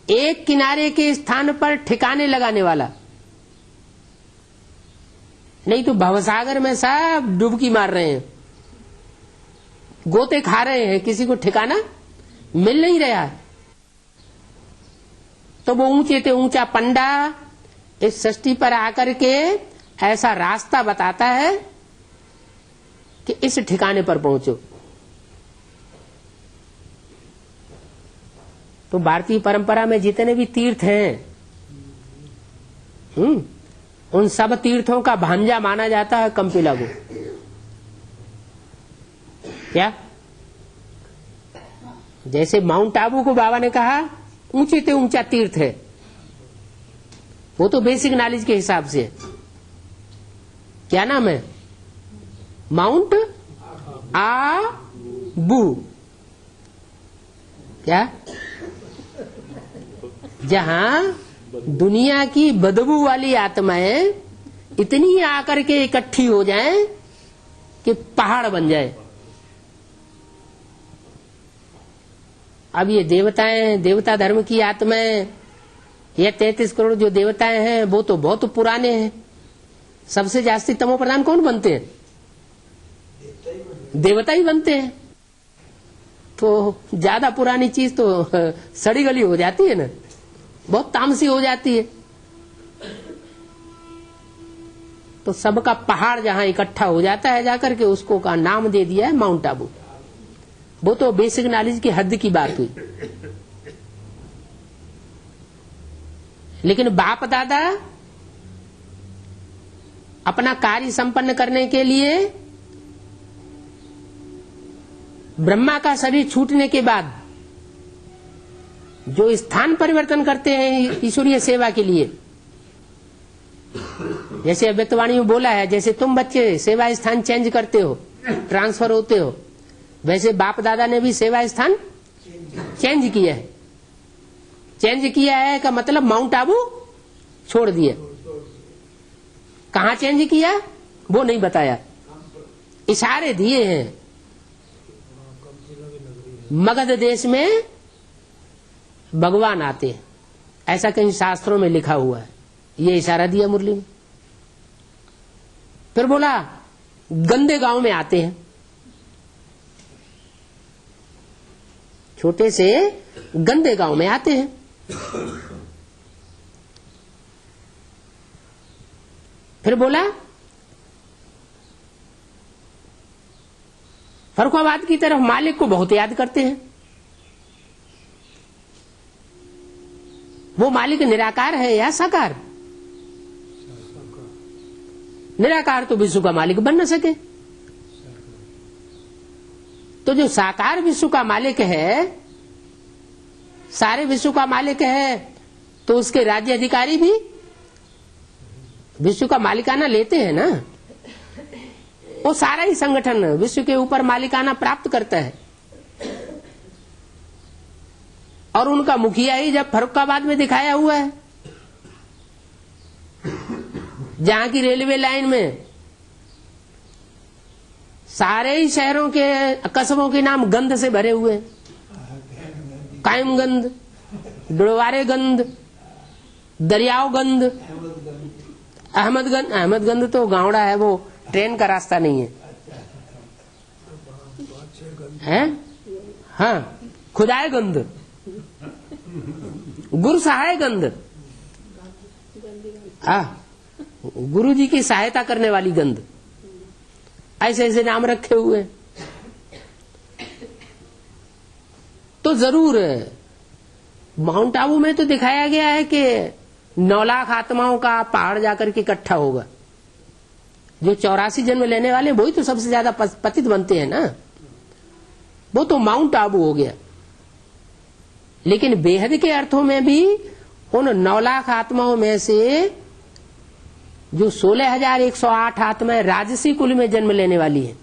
एक किनारे के स्थान पर ठिकाने लगाने वाला। नहीं तो भवसागर में सब डुबकी मार रहे हैं, गोते खा रहे हैं, किसी को ठिकाना मिल नहीं रहा है। तो वो ऊंचे से ऊंचा पंडा इस सृष्टि पर आकर के ऐसा रास्ता बताता है कि इस ठिकाने पर पहुंचो। तो भारतीय परंपरा में जितने भी तीर्थ हैं, उन सब तीर्थों का भांजा माना जाता है कंपिला को। क्या? जैसे माउंट आबू को बाबा ने कहा ऊंचे से ऊंचा तीर्थ है, वो तो बेसिक नॉलेज के हिसाब से है। क्या नाम है? माउंट आबू। क्या? जहां दुनिया की बदबू वाली आत्माएं इतनी आकर के इकट्ठी हो जाएं कि पहाड़ बन जाए। अब ये देवताएं, देवता धर्म की आत्माएं, ये 33 करोड़ जो देवताएं हैं वो तो बहुत पुराने हैं। सबसे जास्ती तमो प्रधान कौन बनते हैं? देवता ही बनते हैं। तो ज्यादा पुरानी चीज तो सड़ी गली हो जाती है ना, बहुत तामसी हो जाती है। तो सबका पहाड़ जहां इकट्ठा हो जाता है जाकर के उसको का नाम दे दिया है माउंट आबू। वो तो बेसिक नॉलेज की हद की बात हुई। लेकिन बाप दादा अपना कार्य संपन्न करने के लिए ब्रह्मा का शरीर छूटने के बाद जो स्थान परिवर्तन करते हैं ईश्वरीय सेवा के लिए, जैसे अव्यक्तवाणी में बोला है, जैसे तुम बच्चे सेवा स्थान चेंज करते हो, ट्रांसफर होते हो, वैसे बाप दादा ने भी सेवा स्थान चेंज किया है। चेंज किया है का मतलब माउंट आबू छोड़ दिया। कहाँ चेंज किया वो नहीं बताया, इशारे दिए हैं। मगध देश में भगवान आते हैं, ऐसा कहीं शास्त्रों में लिखा हुआ है, ये इशारा दिया मुरली में। फिर बोला गंदे गांव में आते हैं, छोटे से गंदे गांव में आते हैं। फिर बोला फर्रुखाबाद की तरफ मालिक को बहुत याद करते हैं। वो मालिक निराकार है या साकार? निराकार तो विश्व का मालिक बन न सके। तो जो साकार विश्व का मालिक है, सारे विश्व का मालिक है, तो उसके राज्य अधिकारी भी विश्व का मालिकाना लेते हैं ना। वो सारा ही संगठन विश्व के ऊपर मालिकाना प्राप्त करता है। और उनका मुखिया ही जब फर्रुखाबाद में दिखाया हुआ है, जहां की रेलवे लाइन में सारे ही शहरों के कस्बों के नाम गंध से भरे हुए हैं। कायमगंज, डुड़वारेगंज, दरियाओगंज, अहमदगंज। अहमदगंज तो गावड़ा है, वो ट्रेन का रास्ता नहीं है, हैं? हाँ, खुदाएगंज, गुरसहायगंज, गुरु जी की सहायता करने वाली गंध। ऐसे ऐसे नाम रखे हुए। तो जरूर माउंट आबू में तो दिखाया गया है कि 9 लाख आत्माओं का पहाड़ जाकर के इकट्ठा होगा। जो 84 जन्म लेने वाले वही तो सबसे ज्यादा पतित बनते हैं ना। वो तो माउंट आबू हो गया। लेकिन बेहद के अर्थों में भी उन 9 लाख आत्माओं में से जो 16,108 आत्माएं राजसी कुल में जन्म लेने वाली हैं,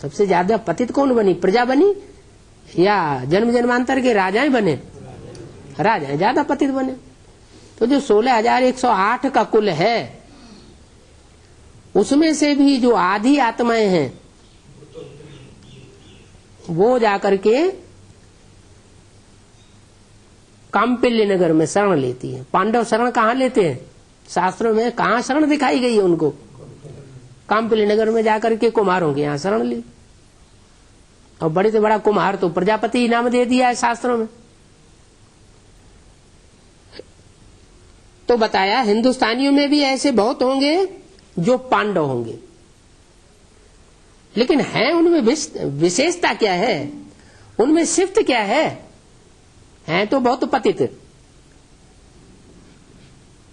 सबसे ज्यादा पतित कौन बनी? प्रजा बनी या जन्म जन्मांतर के राजाएं बने? राजाएं ज्यादा पतित बने। तो जो 16,108 का कुल है, उसमें से भी जो आधी आत्माएं हैं वो जाकर के काम्पिल्य नगर में शरण लेती है। पांडव शरण कहाँ लेते हैं? शास्त्रों में कहाँ शरण दिखाई गई है उनको? काम्पिल्य नगर में जाकर के कुम्हारों के यहाँ शरण ली। और बड़े से बड़ा कुम्हार तो प्रजापति नाम दे दिया है शास्त्रों में। तो बताया हिंदुस्तानियों में भी ऐसे बहुत होंगे जो पांडव होंगे। लेकिन है उनमें विशेषता क्या है? उनमें सिफ्त क्या है? हैं तो बहुत पतित।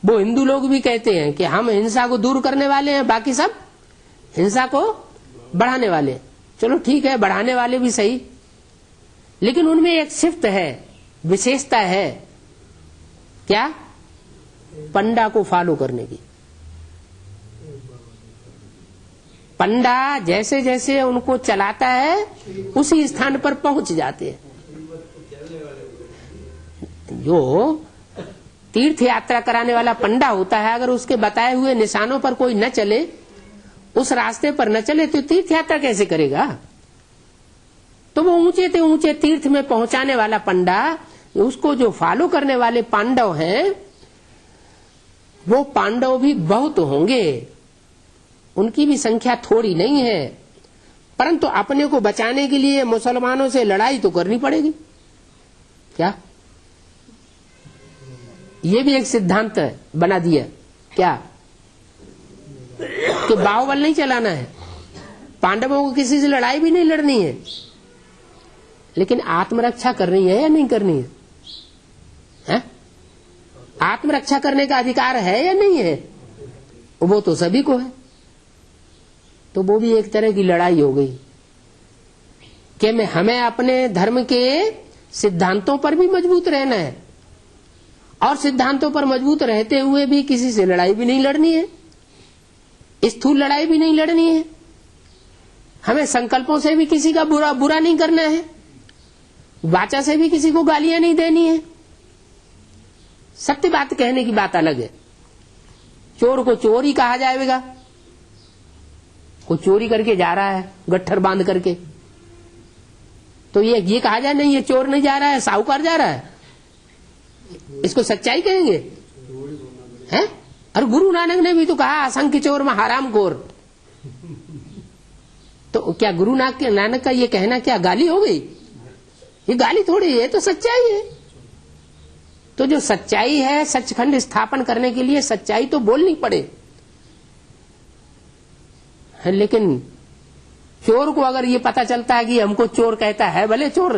वो हिंदू लोग भी कहते हैं कि हम हिंसा को दूर करने वाले हैं, बाकी सब हिंसा को बढ़ाने वाले। चलो ठीक है, बढ़ाने वाले भी सही, लेकिन उनमें एक सिफ्त है, विशेषता है। क्या? पंडा को फॉलो करने की। पंडा जैसे जैसे उनको चलाता है उसी स्थान पर पहुंच जाते हैं। जो तीर्थ यात्रा कराने वाला पंडा होता है, अगर उसके बताए हुए निशानों पर कोई न चले, उस रास्ते पर न चले, तो तीर्थ यात्रा कैसे करेगा? तो वो ऊंचे से ऊंचे तीर्थ में पहुंचाने वाला पंडा, उसको जो फॉलो करने वाले पांडव हैं, वो पांडव भी बहुत होंगे, उनकी भी संख्या थोड़ी नहीं है। परंतु अपने को बचाने के लिए मुसलमानों से लड़ाई तो करनी पड़ेगी। क्या? ये भी एक सिद्धांत बना दिया। क्या? कि बाहुबल नहीं चलाना है, पांडवों को किसी से लड़ाई भी नहीं लड़नी है, लेकिन आत्मरक्षा करनी है या नहीं करनी है? आत्मरक्षा करने का अधिकार है या नहीं है? वो तो सभी को है। तो वो भी एक तरह की लड़ाई हो गई कि हमें अपने धर्म के सिद्धांतों पर भी मजबूत रहना है, और सिद्धांतों पर मजबूत रहते हुए भी किसी से लड़ाई भी नहीं लड़नी है, स्थूल लड़ाई भी नहीं लड़नी है। हमें संकल्पों से भी किसी का बुरा नहीं करना है, वाचा से भी किसी को गालियां नहीं देनी है। सत्य बात कहने की बात अलग है। चोर को चोर ही कहा जाएगा। कोई चोरी करके जा रहा है गट्ठर बांध करके, तो ये कहा जाए नहीं, ये चोर नहीं जा रहा है, साहूकार जा रहा है, इसको सच्चाई कहेंगे? हैं? और गुरु नानक ने भी तो कहा, असंख्य चोर में हराम खोर। तो क्या गुरु नानक का ये कहना क्या गाली हो गई? ये गाली थोड़ी है, तो सच्चाई है। तो जो सच्चाई है, सचखंड स्थापन करने के लिए सच्चाई तो बोलनी पड़े। लेकिन चोर को अगर ये पता चलता है कि हमको चोर कहता है, भले चोर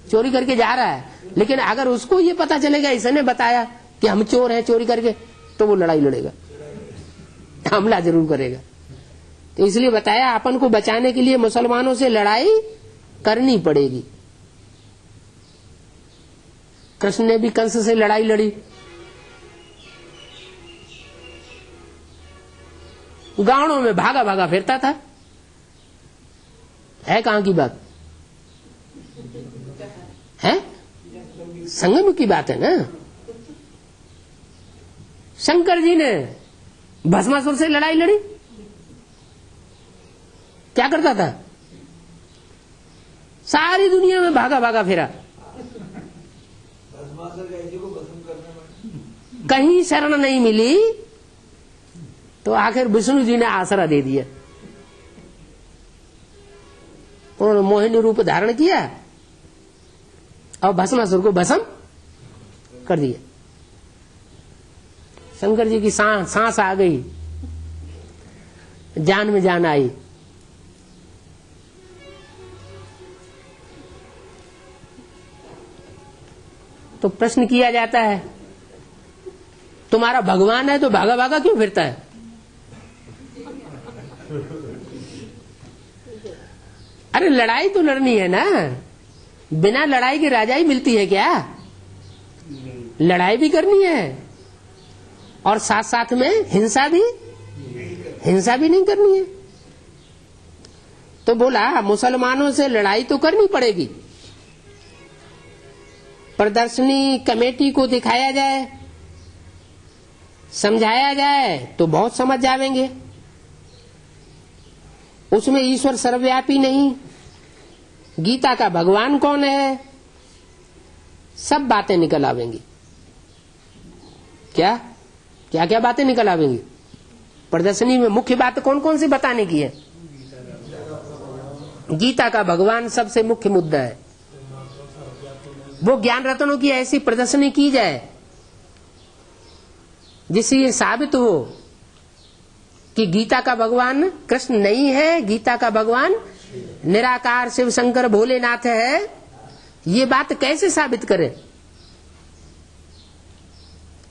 चोरी करके जा रहा है, लेकिन अगर उसको ये पता चलेगा इसने बताया कि हम चोर हैं चोरी करके, तो वो लड़ाई लड़ेगा, हमला जरूर करेगा। तो इसलिए बताया अपन को बचाने के लिए मुसलमानों से लड़ाई करनी पड़ेगी। कृष्ण ने भी कंस से लड़ाई लड़ी, गांवों में भागा भागा फिरता था। है कहां की बात है? संगम की बात है ना। शंकर जी ने भस्मासुर से लड़ाई लड़ी, क्या करता था? सारी दुनिया में भागा भागा फिरा, कहीं शरण नहीं मिली, तो आखिर विष्णु जी ने आसरा दे दिया। उन्होंने मोहिनी रूप धारण किया और भस्मासुर को भस्म कर दिया। शंकर जी की सांस आ गई, जान में जान आई। तो प्रश्न किया जाता है, तुम्हारा भगवान है तो भागा भागा क्यों फिरता है? अरे लड़ाई तो लड़नी है ना, बिना लड़ाई की राजाई मिलती है क्या? लड़ाई भी करनी है और साथ साथ में हिंसा भी नहीं करनी है। तो बोला मुसलमानों से लड़ाई तो करनी पड़ेगी, प्रदर्शनी कमेटी को दिखाया जाए, समझाया जाए तो बहुत समझ जाएंगे। उसमें ईश्वर सर्वव्यापी नहीं, गीता का भगवान कौन है, सब बातें निकल आवेंगी। क्या क्या क्या बातें निकल आवेंगी? प्रदर्शनी में मुख्य बात कौन कौन सी बताने की है? गीता का भगवान सबसे मुख्य मुद्दा है। वो ज्ञान रत्नों की ऐसी प्रदर्शनी की जाए जिससे ये साबित हो कि गीता का भगवान कृष्ण नहीं है, गीता का भगवान निराकार शिव शंकर भोलेनाथ है। ये बात कैसे साबित करें?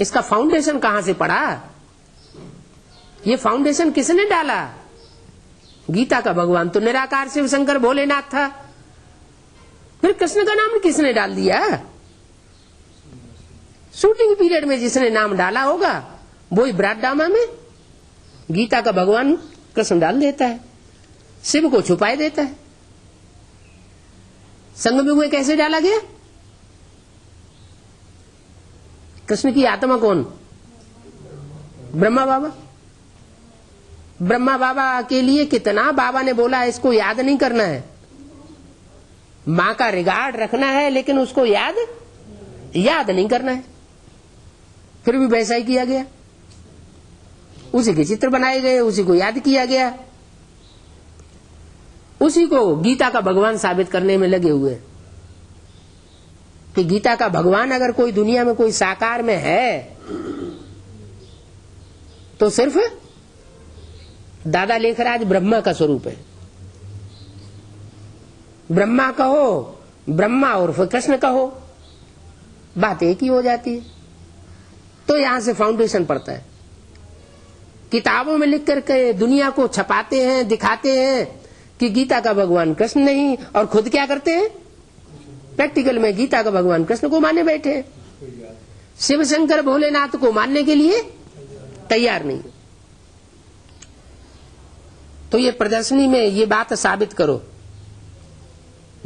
इसका फाउंडेशन कहां से पड़ा? ये फाउंडेशन किसने डाला? गीता का भगवान तो निराकार शिव शंकर भोलेनाथ था, फिर कृष्ण का नाम किसने डाल दिया? शूटिंग पीरियड में जिसने नाम डाला होगा वही ब्राडडामा में गीता का भगवान कृष्ण डाल देता है, शिव को छुपाए देता है। संगम में कैसे डाला गया? कृष्ण की आत्मा कौन? ब्रह्मा बाबा। ब्रह्मा बाबा के लिए कितना बाबा ने बोला इसको याद नहीं करना है, मां का रिगार्ड रखना है, लेकिन उसको याद नहीं करना है। फिर भी वैसा ही किया गया, उसी के चित्र बनाए गए, उसी को याद किया गया, उसी को गीता का भगवान साबित करने में लगे हुए कि गीता का भगवान अगर कोई दुनिया में कोई साकार में है तो सिर्फ दादा लेखराज ब्रह्मा का स्वरूप है। ब्रह्मा कहो, ब्रह्मा और फिर कृष्ण कहो, बात एक ही हो जाती है। तो यहां से फाउंडेशन पड़ता है। किताबों में लिख करके दुनिया को छपाते हैं, दिखाते हैं कि गीता का भगवान कृष्ण नहीं, और खुद क्या करते हैं? प्रैक्टिकल में गीता का भगवान कृष्ण को माने बैठे हैं, शिव शंकर भोलेनाथ को मानने के लिए तैयार नहीं। तो ये प्रदर्शनी में ये बात साबित करो,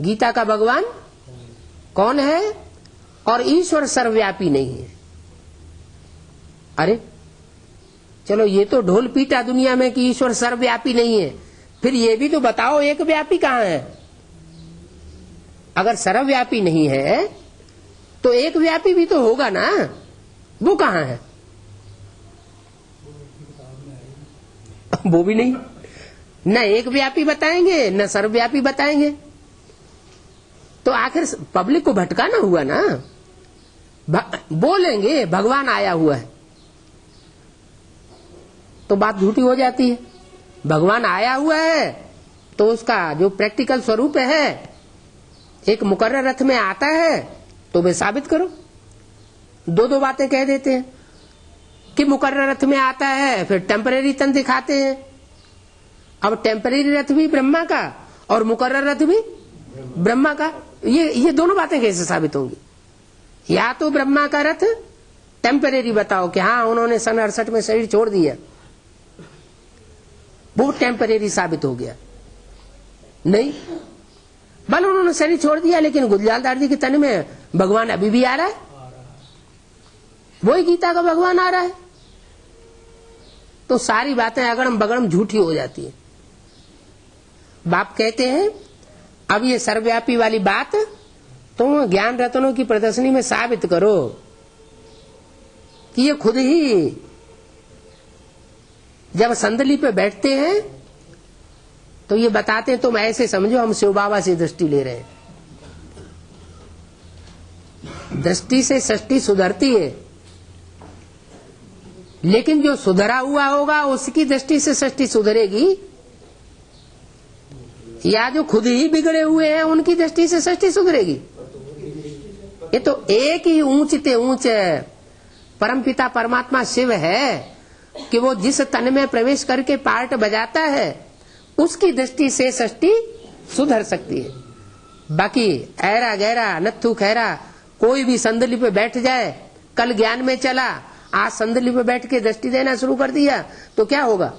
गीता का भगवान कौन है और ईश्वर सर्वव्यापी नहीं है। अरे चलो ये तो ढोल पीटा दुनिया में कि ईश्वर सर्वव्यापी नहीं है, फिर ये भी तो बताओ एक व्यापी कहां है? अगर सर्वव्यापी नहीं है तो एक व्यापी भी तो होगा ना, वो कहां है? वो भी नहीं, न एक व्यापी बताएंगे न सर्वव्यापी बताएंगे, तो आखिर पब्लिक को भटकाना हुआ ना। बोलेंगे भगवान आया हुआ है तो बात झूठी हो जाती है। भगवान आया हुआ है तो उसका जो प्रैक्टिकल स्वरूप है एक मुकर्रर अर्थ में आता है तो वे साबित करो। दो बातें कह देते हैं कि मुकर्रर अर्थ में आता है, फिर टेम्परेरी तन दिखाते हैं। अब टेम्परेरी अर्थ भी ब्रह्मा का और मुकर्रर अर्थ भी ब्रह्मा का, ये दोनों बातें कैसे साबित होंगी? या तो ब्रह्मा का रथ टेम्परेरी बताओ कि हाँ उन्होंने सन 68 में शरीर छोड़ दिया, वो टेम्परेरी साबित हो गया। नहीं, बल उन्होंने शरीर छोड़ दिया लेकिन गुलजारदास जी के तन में भगवान अभी भी आ रहा है, वही गीता का भगवान आ रहा है। तो सारी बातें अगड़म बगड़म झूठी हो जाती है। बाप कहते हैं अब ये सर्वव्यापी वाली बात तुम ज्ञान रत्नों की प्रदर्शनी में साबित करो कि ये खुद ही जब संदली पे बैठते हैं तो ये बताते हैं तुम ऐसे समझो हम शिव बाबा से दृष्टि ले रहे हैं। दृष्टि से सृष्टि सुधरती है, लेकिन जो सुधरा हुआ होगा उसकी दृष्टि से सृष्टि सुधरेगी, या जो खुद ही बिगड़े हुए हैं उनकी दृष्टि से सृष्टि सुधरेगी। ये तो एक ही ऊंचते ऊंच परमपिता परमात्मा शिव है कि वो जिस तन में प्रवेश करके पार्ट बजाता है उसकी दृष्टि से सृष्टि सुधर सकती है। बाकी ऐरा गहरा नत्थु खैरा कोई भी संदली पे बैठ जाए, कल ज्ञान में चला, आज संदली पे बैठ के दृष्टि देना शुरू कर दिया तो क्या होगा?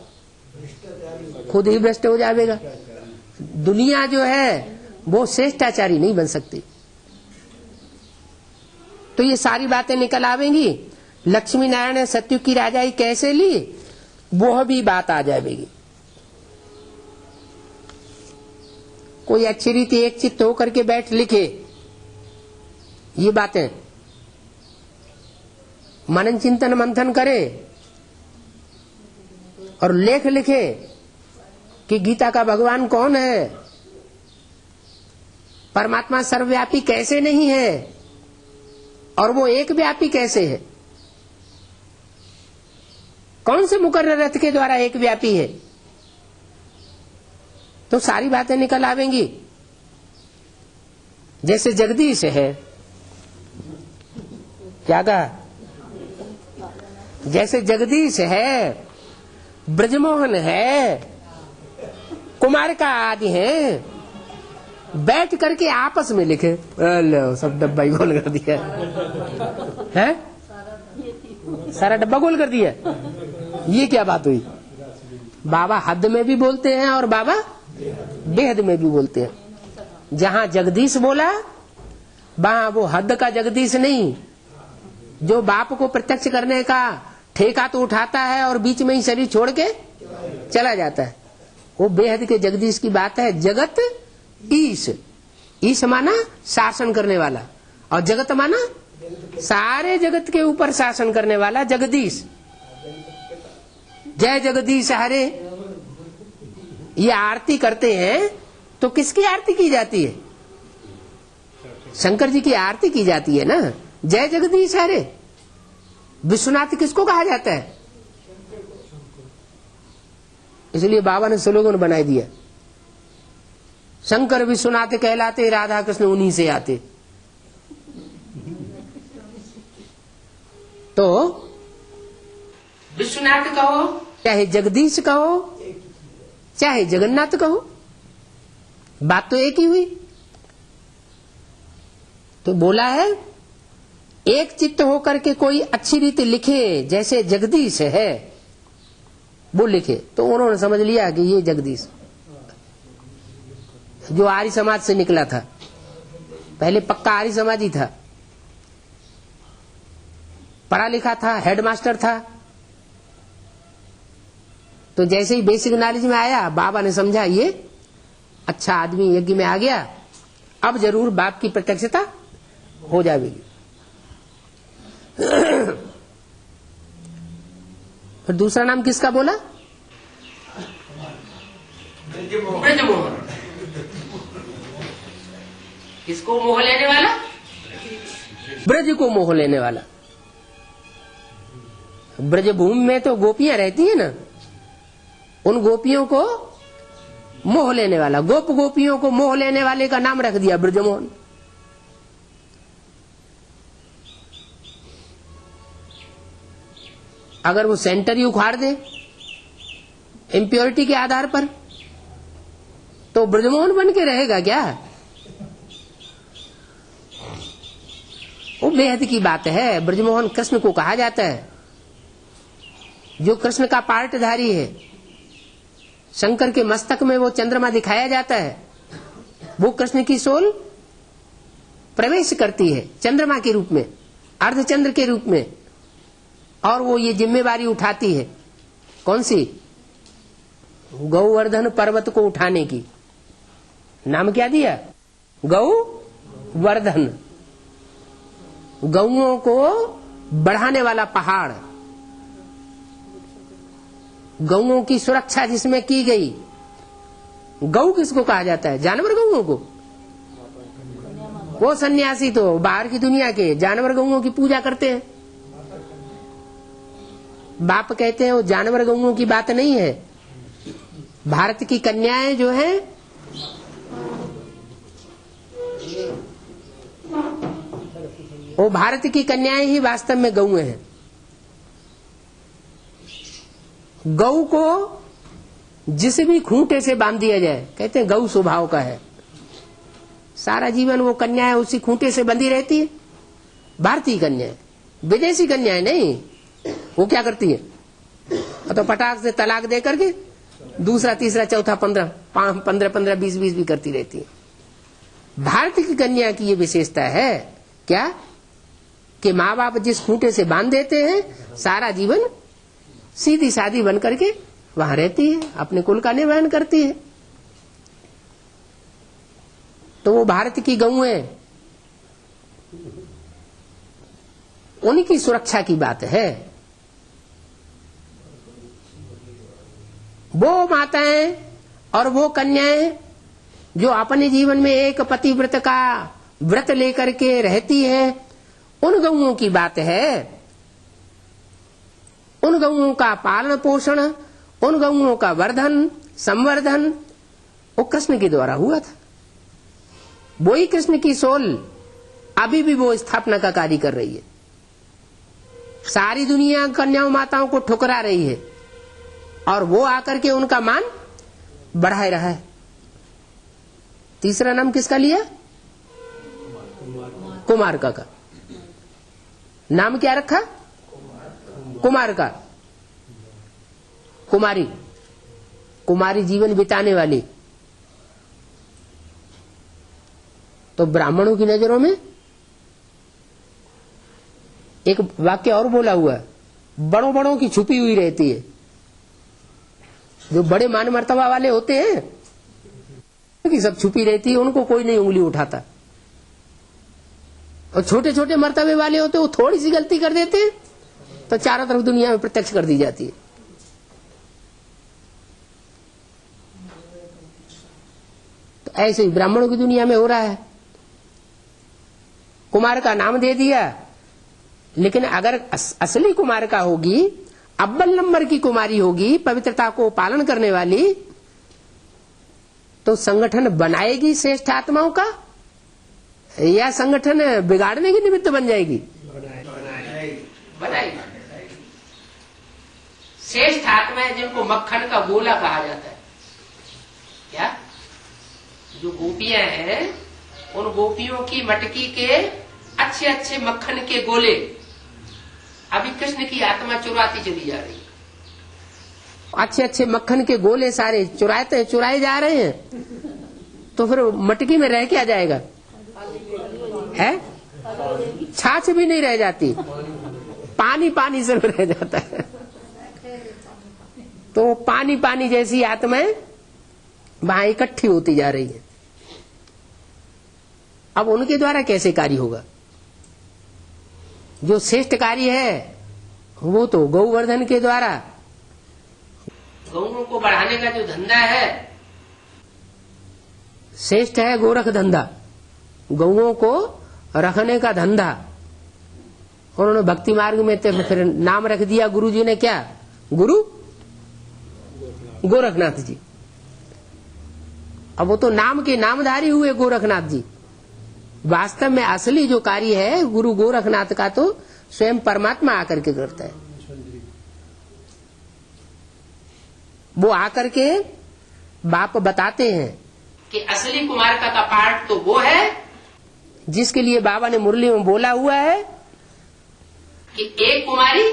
खुद ही भ्रष्ट हो जाएगा। दुनिया जो है वो श्रेष्ठाचारी नहीं बन सकती। तो ये सारी बातें निकल आवेंगी। लक्ष्मी नारायण ने सतयुग की राजाई कैसे ली वो भी बात आ जाएगी। कोई अच्छी रीति एक चित्त होकर के बैठ लिखे ये बातें, मनन चिंतन मंथन करे और लेख लिखे कि गीता का भगवान कौन है, परमात्मा सर्वव्यापी कैसे नहीं है और वो एक व्यापी कैसे है, कौन से मुकर्रर रथ के द्वारा एक व्यापी है, तो सारी बातें निकल आवेंगी। जैसे जगदीश है, क्या कहा? जैसे जगदीश है, ब्रजमोहन है, कुमार का आदि है, बैठ करके आपस में लिखे। लो सब डब्बा ही गोल कर दिया है, सारा डब्बा गोल कर दिया। ये क्या बात हुई? बाबा हद में भी बोलते हैं और बाबा बेहद में भी बोलते हैं। जहां जगदीश बोला वहां वो हद का जगदीश नहीं, जो बाप को प्रत्यक्ष करने का ठेका तो उठाता है और बीच में ही शरीर छोड़ के चला जाता है, वो बेहद के जगदीश की बात है। जगत ईश, ईश माना शासन करने वाला और जगत माना सारे जगत के ऊपर शासन करने वाला जगदीश। जय जगदीश हरे ये आरती करते हैं तो किसकी आरती की जाती है? शंकर जी की आरती की जाती है ना। जय जगदीश हरे विश्वनाथ किसको कहा जाता है? इसलिए बाबा ने स्लोगन बना दिया, शंकर विश्वनाथ कहलाते, राधा कृष्ण उन्हीं से आते। तो विश्वनाथ कहो, चाहे जगदीश कहो, चाहे जगन्नाथ कहो, बात तो एक ही हुई। तो बोला है एक चित्त होकर के कोई अच्छी रीति लिखे, जैसे जगदीश है वो लिखे, तो उन्होंने समझ लिया कि ये जगदीश जो आर्य समाज से निकला था, पहले पक्का आर्य समाजी था, पढ़ा लिखा था, हेडमास्टर था। तो जैसे ही बेसिक नॉलेज में आया, बाबा ने समझा ये अच्छा आदमी यज्ञ में आ गया, अब जरूर बाप की प्रत्यक्षता हो जाएगी। फिर दूसरा नाम किसका बोला? ब्रजमोहन। किसको मोह लेने वाला? ब्रज को मोह लेने वाला। ब्रजभूमि में तो गोपियां रहती है ना, उन गोपियों को मोह लेने वाला, गोप गोपियों को मोह लेने वाले का नाम रख दिया ब्रजमोहन। अगर वो सेंटर ही उखाड़ दे इम्प्योरिटी के आधार पर, तो ब्रजमोहन बन के रहेगा क्या? वो बेहद की बात है। ब्रजमोहन कृष्ण को कहा जाता है, जो कृष्ण का पार्टधारी है। शंकर के मस्तक में वो चंद्रमा दिखाया जाता है, वो कृष्ण की सोल प्रवेश करती है चंद्रमा के रूप में, अर्धचंद्र के रूप में, और वो ये जिम्मेवारी उठाती है। कौन सी? गौवर्धन पर्वत को उठाने की। नाम क्या दिया? गौवर्धन, गौओं को बढ़ाने वाला पहाड़, गौओं की सुरक्षा जिसमें की गई। गौ किसको कहा जाता है? जानवर गौओं को। वो सन्यासी तो बाहर की दुनिया के जानवर गौओं की पूजा करते हैं। बाप कहते हैं वो जानवर गौओं की बात नहीं है। भारत की कन्याएं जो हैं, वो भारत की कन्याएं ही वास्तव में गौएं हैं। गौ को जिस भी खूंटे से बांध दिया जाए, कहते हैं गौ स्वभाव का है, सारा जीवन वो कन्याएं उसी खूंटे से बंधी रहती है। भारतीय कन्याएं, विदेशी कन्याएं नहीं। वो क्या करती है? तो पटाख से तलाक दे करके दूसरा तीसरा चौथा 15 20 भी करती रहती है। भारत की कन्या की ये विशेषता है क्या, कि माँ बाप जिस खूंटे से बांध देते हैं, सारा जीवन सीधी सादी बन करके वहां रहती है, अपने कुल का निर्वहन करती है। तो वो भारत की गौएं, उनकी सुरक्षा की बात है। वो माताएं और वो कन्याएं जो अपने जीवन में एक पतिव्रत का व्रत लेकर के रहती है, उन गौओं की बात है। उन गौओं का पालन पोषण, उन गौओं का वर्धन संवर्धन वो कृष्ण के द्वारा हुआ था। वो ही कृष्ण की सोल अभी भी वो स्थापना का कार्य कर रही है। सारी दुनिया कन्याओं माताओं को ठुकरा रही है, और वो आकर के उनका मान बढ़ाए रहा है। तीसरा नाम किसका लिया? कुमारका का। नाम क्या रखा? कुमार का। कुमारी, कुमारी जीवन बिताने वाली। तो ब्राह्मणों की नजरों में एक वाक्य और बोला हुआ है, बड़ों बड़ों की छुपी हुई रहती है। जो बड़े मान मर्तबा वाले होते हैं कि सब छुपी रहती है, उनको कोई नहीं उंगली उठाता। और छोटे छोटे मर्तबे वाले होते हैं, वो थोड़ी सी गलती कर देते हैं तो चारों तरफ दुनिया में प्रत्यक्ष कर दी जाती है। तो ऐसे ही ब्राह्मणों की दुनिया में हो रहा है। कुमार का नाम दे दिया, लेकिन अगर असली कुमार का होगी, अव्वल नंबर की कुमारी होगी, पवित्रता को पालन करने वाली, तो संगठन बनाएगी श्रेष्ठ आत्माओं का, या संगठन बिगाड़ने की निमित्त बन जाएगी? बनाएगी। श्रेष्ठ आत्माएं जिनको मक्खन का गोला कहा जाता है। क्या? जो गोपियां हैं, उन गोपियों की मटकी के अच्छे अच्छे मक्खन के गोले अभी कृष्ण की आत्मा चुराती चली जा रही है। अच्छे अच्छे मक्खन के गोले सारे चुराए जा रहे हैं, तो फिर मटकी में रह क्या जाएगा? है छाछ भी नहीं रह जाती, पानी पानी सिर्फ रह जाता है। तो पानी पानी जैसी आत्माएं वहां इकट्ठी होती जा रही है। अब उनके द्वारा कैसे कार्य होगा? जो श्रेष्ठ कार्य है वो तो गौवर्धन के द्वारा, गौओं को बढ़ाने का जो धंधा है, श्रेष्ठ है गोरख धंधा, गौओं को रखने का धंधा। उन्होंने भक्ति मार्ग में तो फिर नाम रख दिया गुरु जी ने, क्या? गुरु गोरखनाथ जी। अब वो तो नाम के नामधारी हुए गोरखनाथ जी। वास्तव में असली जो कार्य है गुरु गोरखनाथ का तो स्वयं परमात्मा आकर के करता है। वो आकर के बाप बताते हैं कि असली कुमार का पाठ तो वो है जिसके लिए बाबा ने मुरली में बोला हुआ है कि एक कुमारी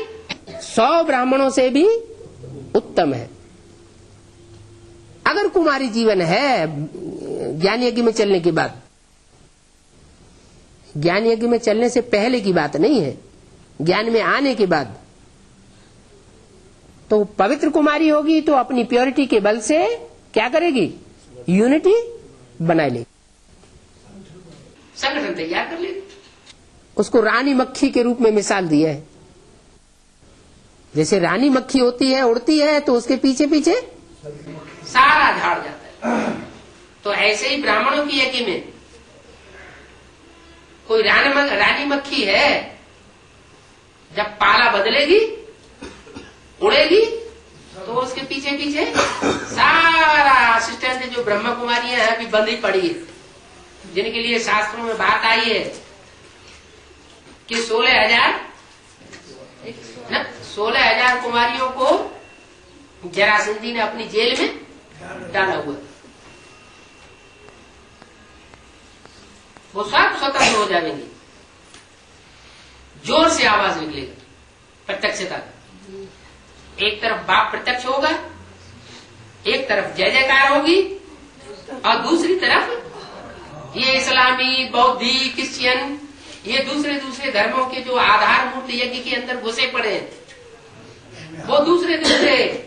100 ब्राह्मणों से भी उत्तम है। अगर कुमारी जीवन है ज्ञान यज्ञ में चलने के बाद, ज्ञान यज्ञ में चलने से पहले की बात नहीं है, ज्ञान में आने के बाद, तो पवित्र कुमारी होगी तो अपनी प्योरिटी के बल से क्या करेगी, यूनिटी बना लेगी, संगठन तैयार कर लेगी। उसको रानी मक्खी के रूप में मिसाल दिया है। जैसे रानी मक्खी होती है, उड़ती है, तो उसके पीछे पीछे सारा झाड़ जाता है। तो ऐसे ही ब्राह्मणों की यज्ञ में कोई रानी मक्खी है, जब पाला बदलेगी, उड़ेगी, तो उसके पीछे पीछे सारा असिस्टेंट जो ब्रह्म कुमारियां हैं अभी बंदी पड़ी है, जिनके लिए शास्त्रों में बात आई है कि 16,000 कुमारियों को जरासंध जी ने अपनी जेल में डाला हुआ। वो सब स्वतंत्र हो जाएंगे, जोर से आवाज निकलेगा प्रत्यक्षता का। एक तरफ बाप प्रत्यक्ष होगा, एक तरफ जय जयकार होगी, और दूसरी तरफ ये इस्लामी, बौद्धी, क्रिश्चियन, ये दूसरे धर्मों के जो आधार मूर्ति यज्ञ के अंदर घुसे पड़े हैं, वो दूसरे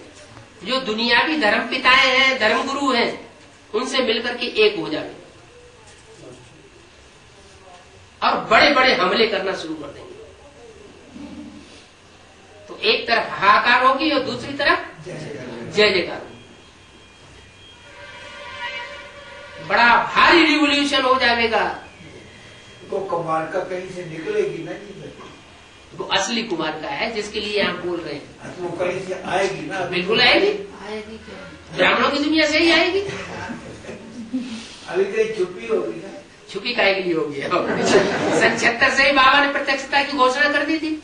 जो दुनियावी धर्म पिताएं हैं, धर्म गुरु हैं, उनसे मिलकर के एक हो जाए और बड़े बड़े हमले करना शुरू कर देंगे। तो एक तरफ हाहाकार होगी और दूसरी तरफ जय जयकार। बड़ा भारी रिवॉल्यूशन हो जाएगा। वो कुमार का कहीं से निकलेगी ना, वो असली कुमार का है जिसके लिए हम बोल रहे हैं। वो कहीं से आएगी ना, बिल्कुल आएगी, ब्राह्मणों की दुनिया से ही आएगी। अभी कहीं छुपी होगी ना, छुपी काहे के लिए होगी। सन 76 से ही बाबा ने प्रत्यक्षता की घोषणा कर दी थी।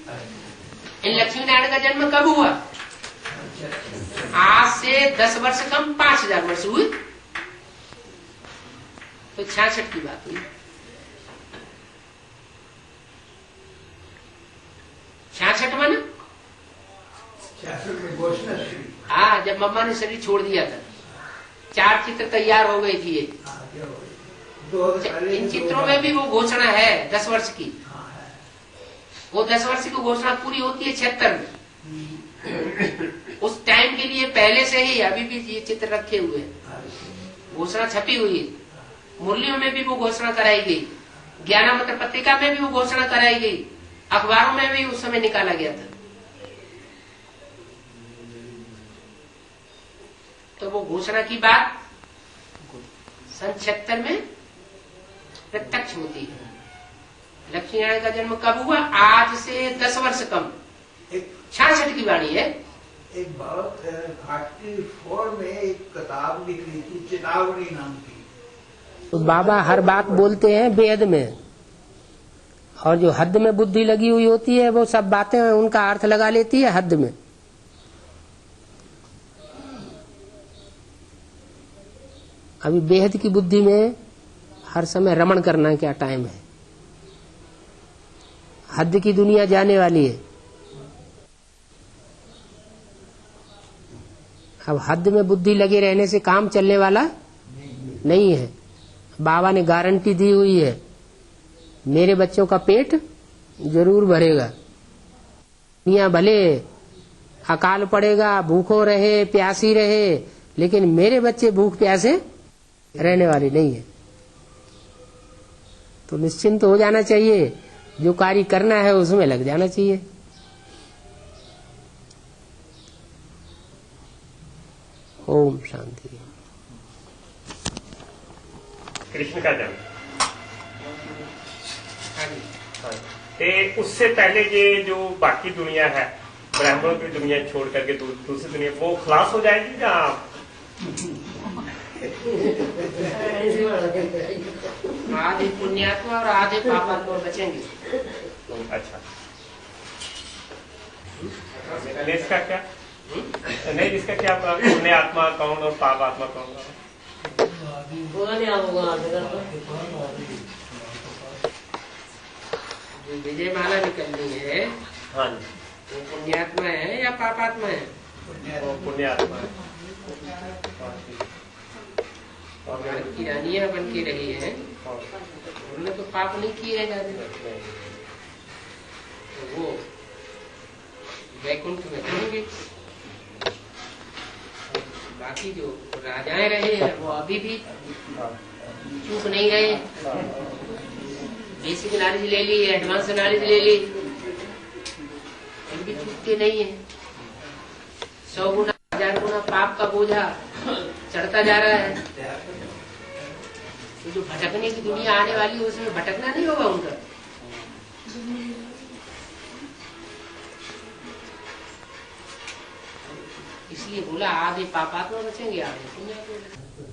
इन लक्ष्मी नारायण का जन्म कब हुआ? आज से 10 वर्ष कम 5000 वर्ष हुए, तो 66 की बात हुई। 66 माना 66 में घोषणा। हाँ, जब मम्मा ने शरीर छोड़ दिया था, 4 चित्र तैयार हो गई थी। इन चित्रों में भी वो घोषणा है 10 वर्ष की। वो 10 वर्ष की घोषणा पूरी होती है 76 में। उस टाइम के लिए पहले से ही अभी भी ये चित्र रखे हुए हैं, घोषणा छपी हुई है। मुरलियों में भी वो घोषणा कराई गई, ज्ञानामृत पत्रिका में भी वो घोषणा कराई गई, अखबारों में भी उस समय निकाला गया था। तो वो घोषणा की बात सन 76 में प्रत्यक्ष होती है। लक्ष्मी नारायण का जन्म कब हुआ? आज से 10 वर्ष कम, 66 की वाणी है। एक बहुत 44 में एक किताब निकली थी, चेतावनी नाम की। तो बाबा हर बात बोलते हैं वेद में, और जो हद में बुद्धि लगी हुई होती है वो सब बातें उनका अर्थ लगा लेती है हद में। अभी बेहद की बुद्धि में हर समय रमण करना क्या टाइम है। हद की दुनिया जाने वाली है। अब हद में बुद्धि लगे रहने से काम चलने वाला नहीं है। बाबा ने गारंटी दी हुई है, मेरे बच्चों का पेट जरूर भरेगा। दुनिया भले अकाल पड़ेगा, भूखो रहे, प्यासी रहे, लेकिन मेरे बच्चे भूख प्यासे रहने वाले नहीं है। तो निश्चिंत हो जाना चाहिए, जो कार्य करना है उसमें लग जाना चाहिए। ओम शांति। कृष्ण का जन्म, उससे पहले ये जो बाकी दुनिया है, ब्राह्मणों की दुनिया छोड़ करके दूसरी दुनिया, वो खलास हो जाएगी या आधे पुण्यात्मा और आधे पापात्मा बचेंगे। अच्छा, नहीं इसका क्या नहीं इसका क्या पुण्य आत्मा कौन और पाप आत्मा कौन? जो विजय माला निकलनी है हाँ वो पुण्यात्मा है या पापात्मा है? वो पुण्य आत्मा है। घर की रानियां बन के रही है, उन्होंने तो पाप नहीं किए हैं ज्यादा, तो वो वैकुंठ में रहेंगे। बाकी जो राजाएं रहे हैं वो अभी भी चूक नहीं रहे। बेसिक नॉलेज ले ली, एडवांस नॉलेज ले ली, फिर भी चूकते नहीं है। 100 गुना 1000 गुना पाप का बोझा चढ़ता जा रहा है। तो जो भटकने की दुनिया आने वाली है उसमें भटकना नहीं होगा उनका। इसलिए बोला आधे पापात्मा बचेंगे, आधे पुण्यात्मा बचेंगे।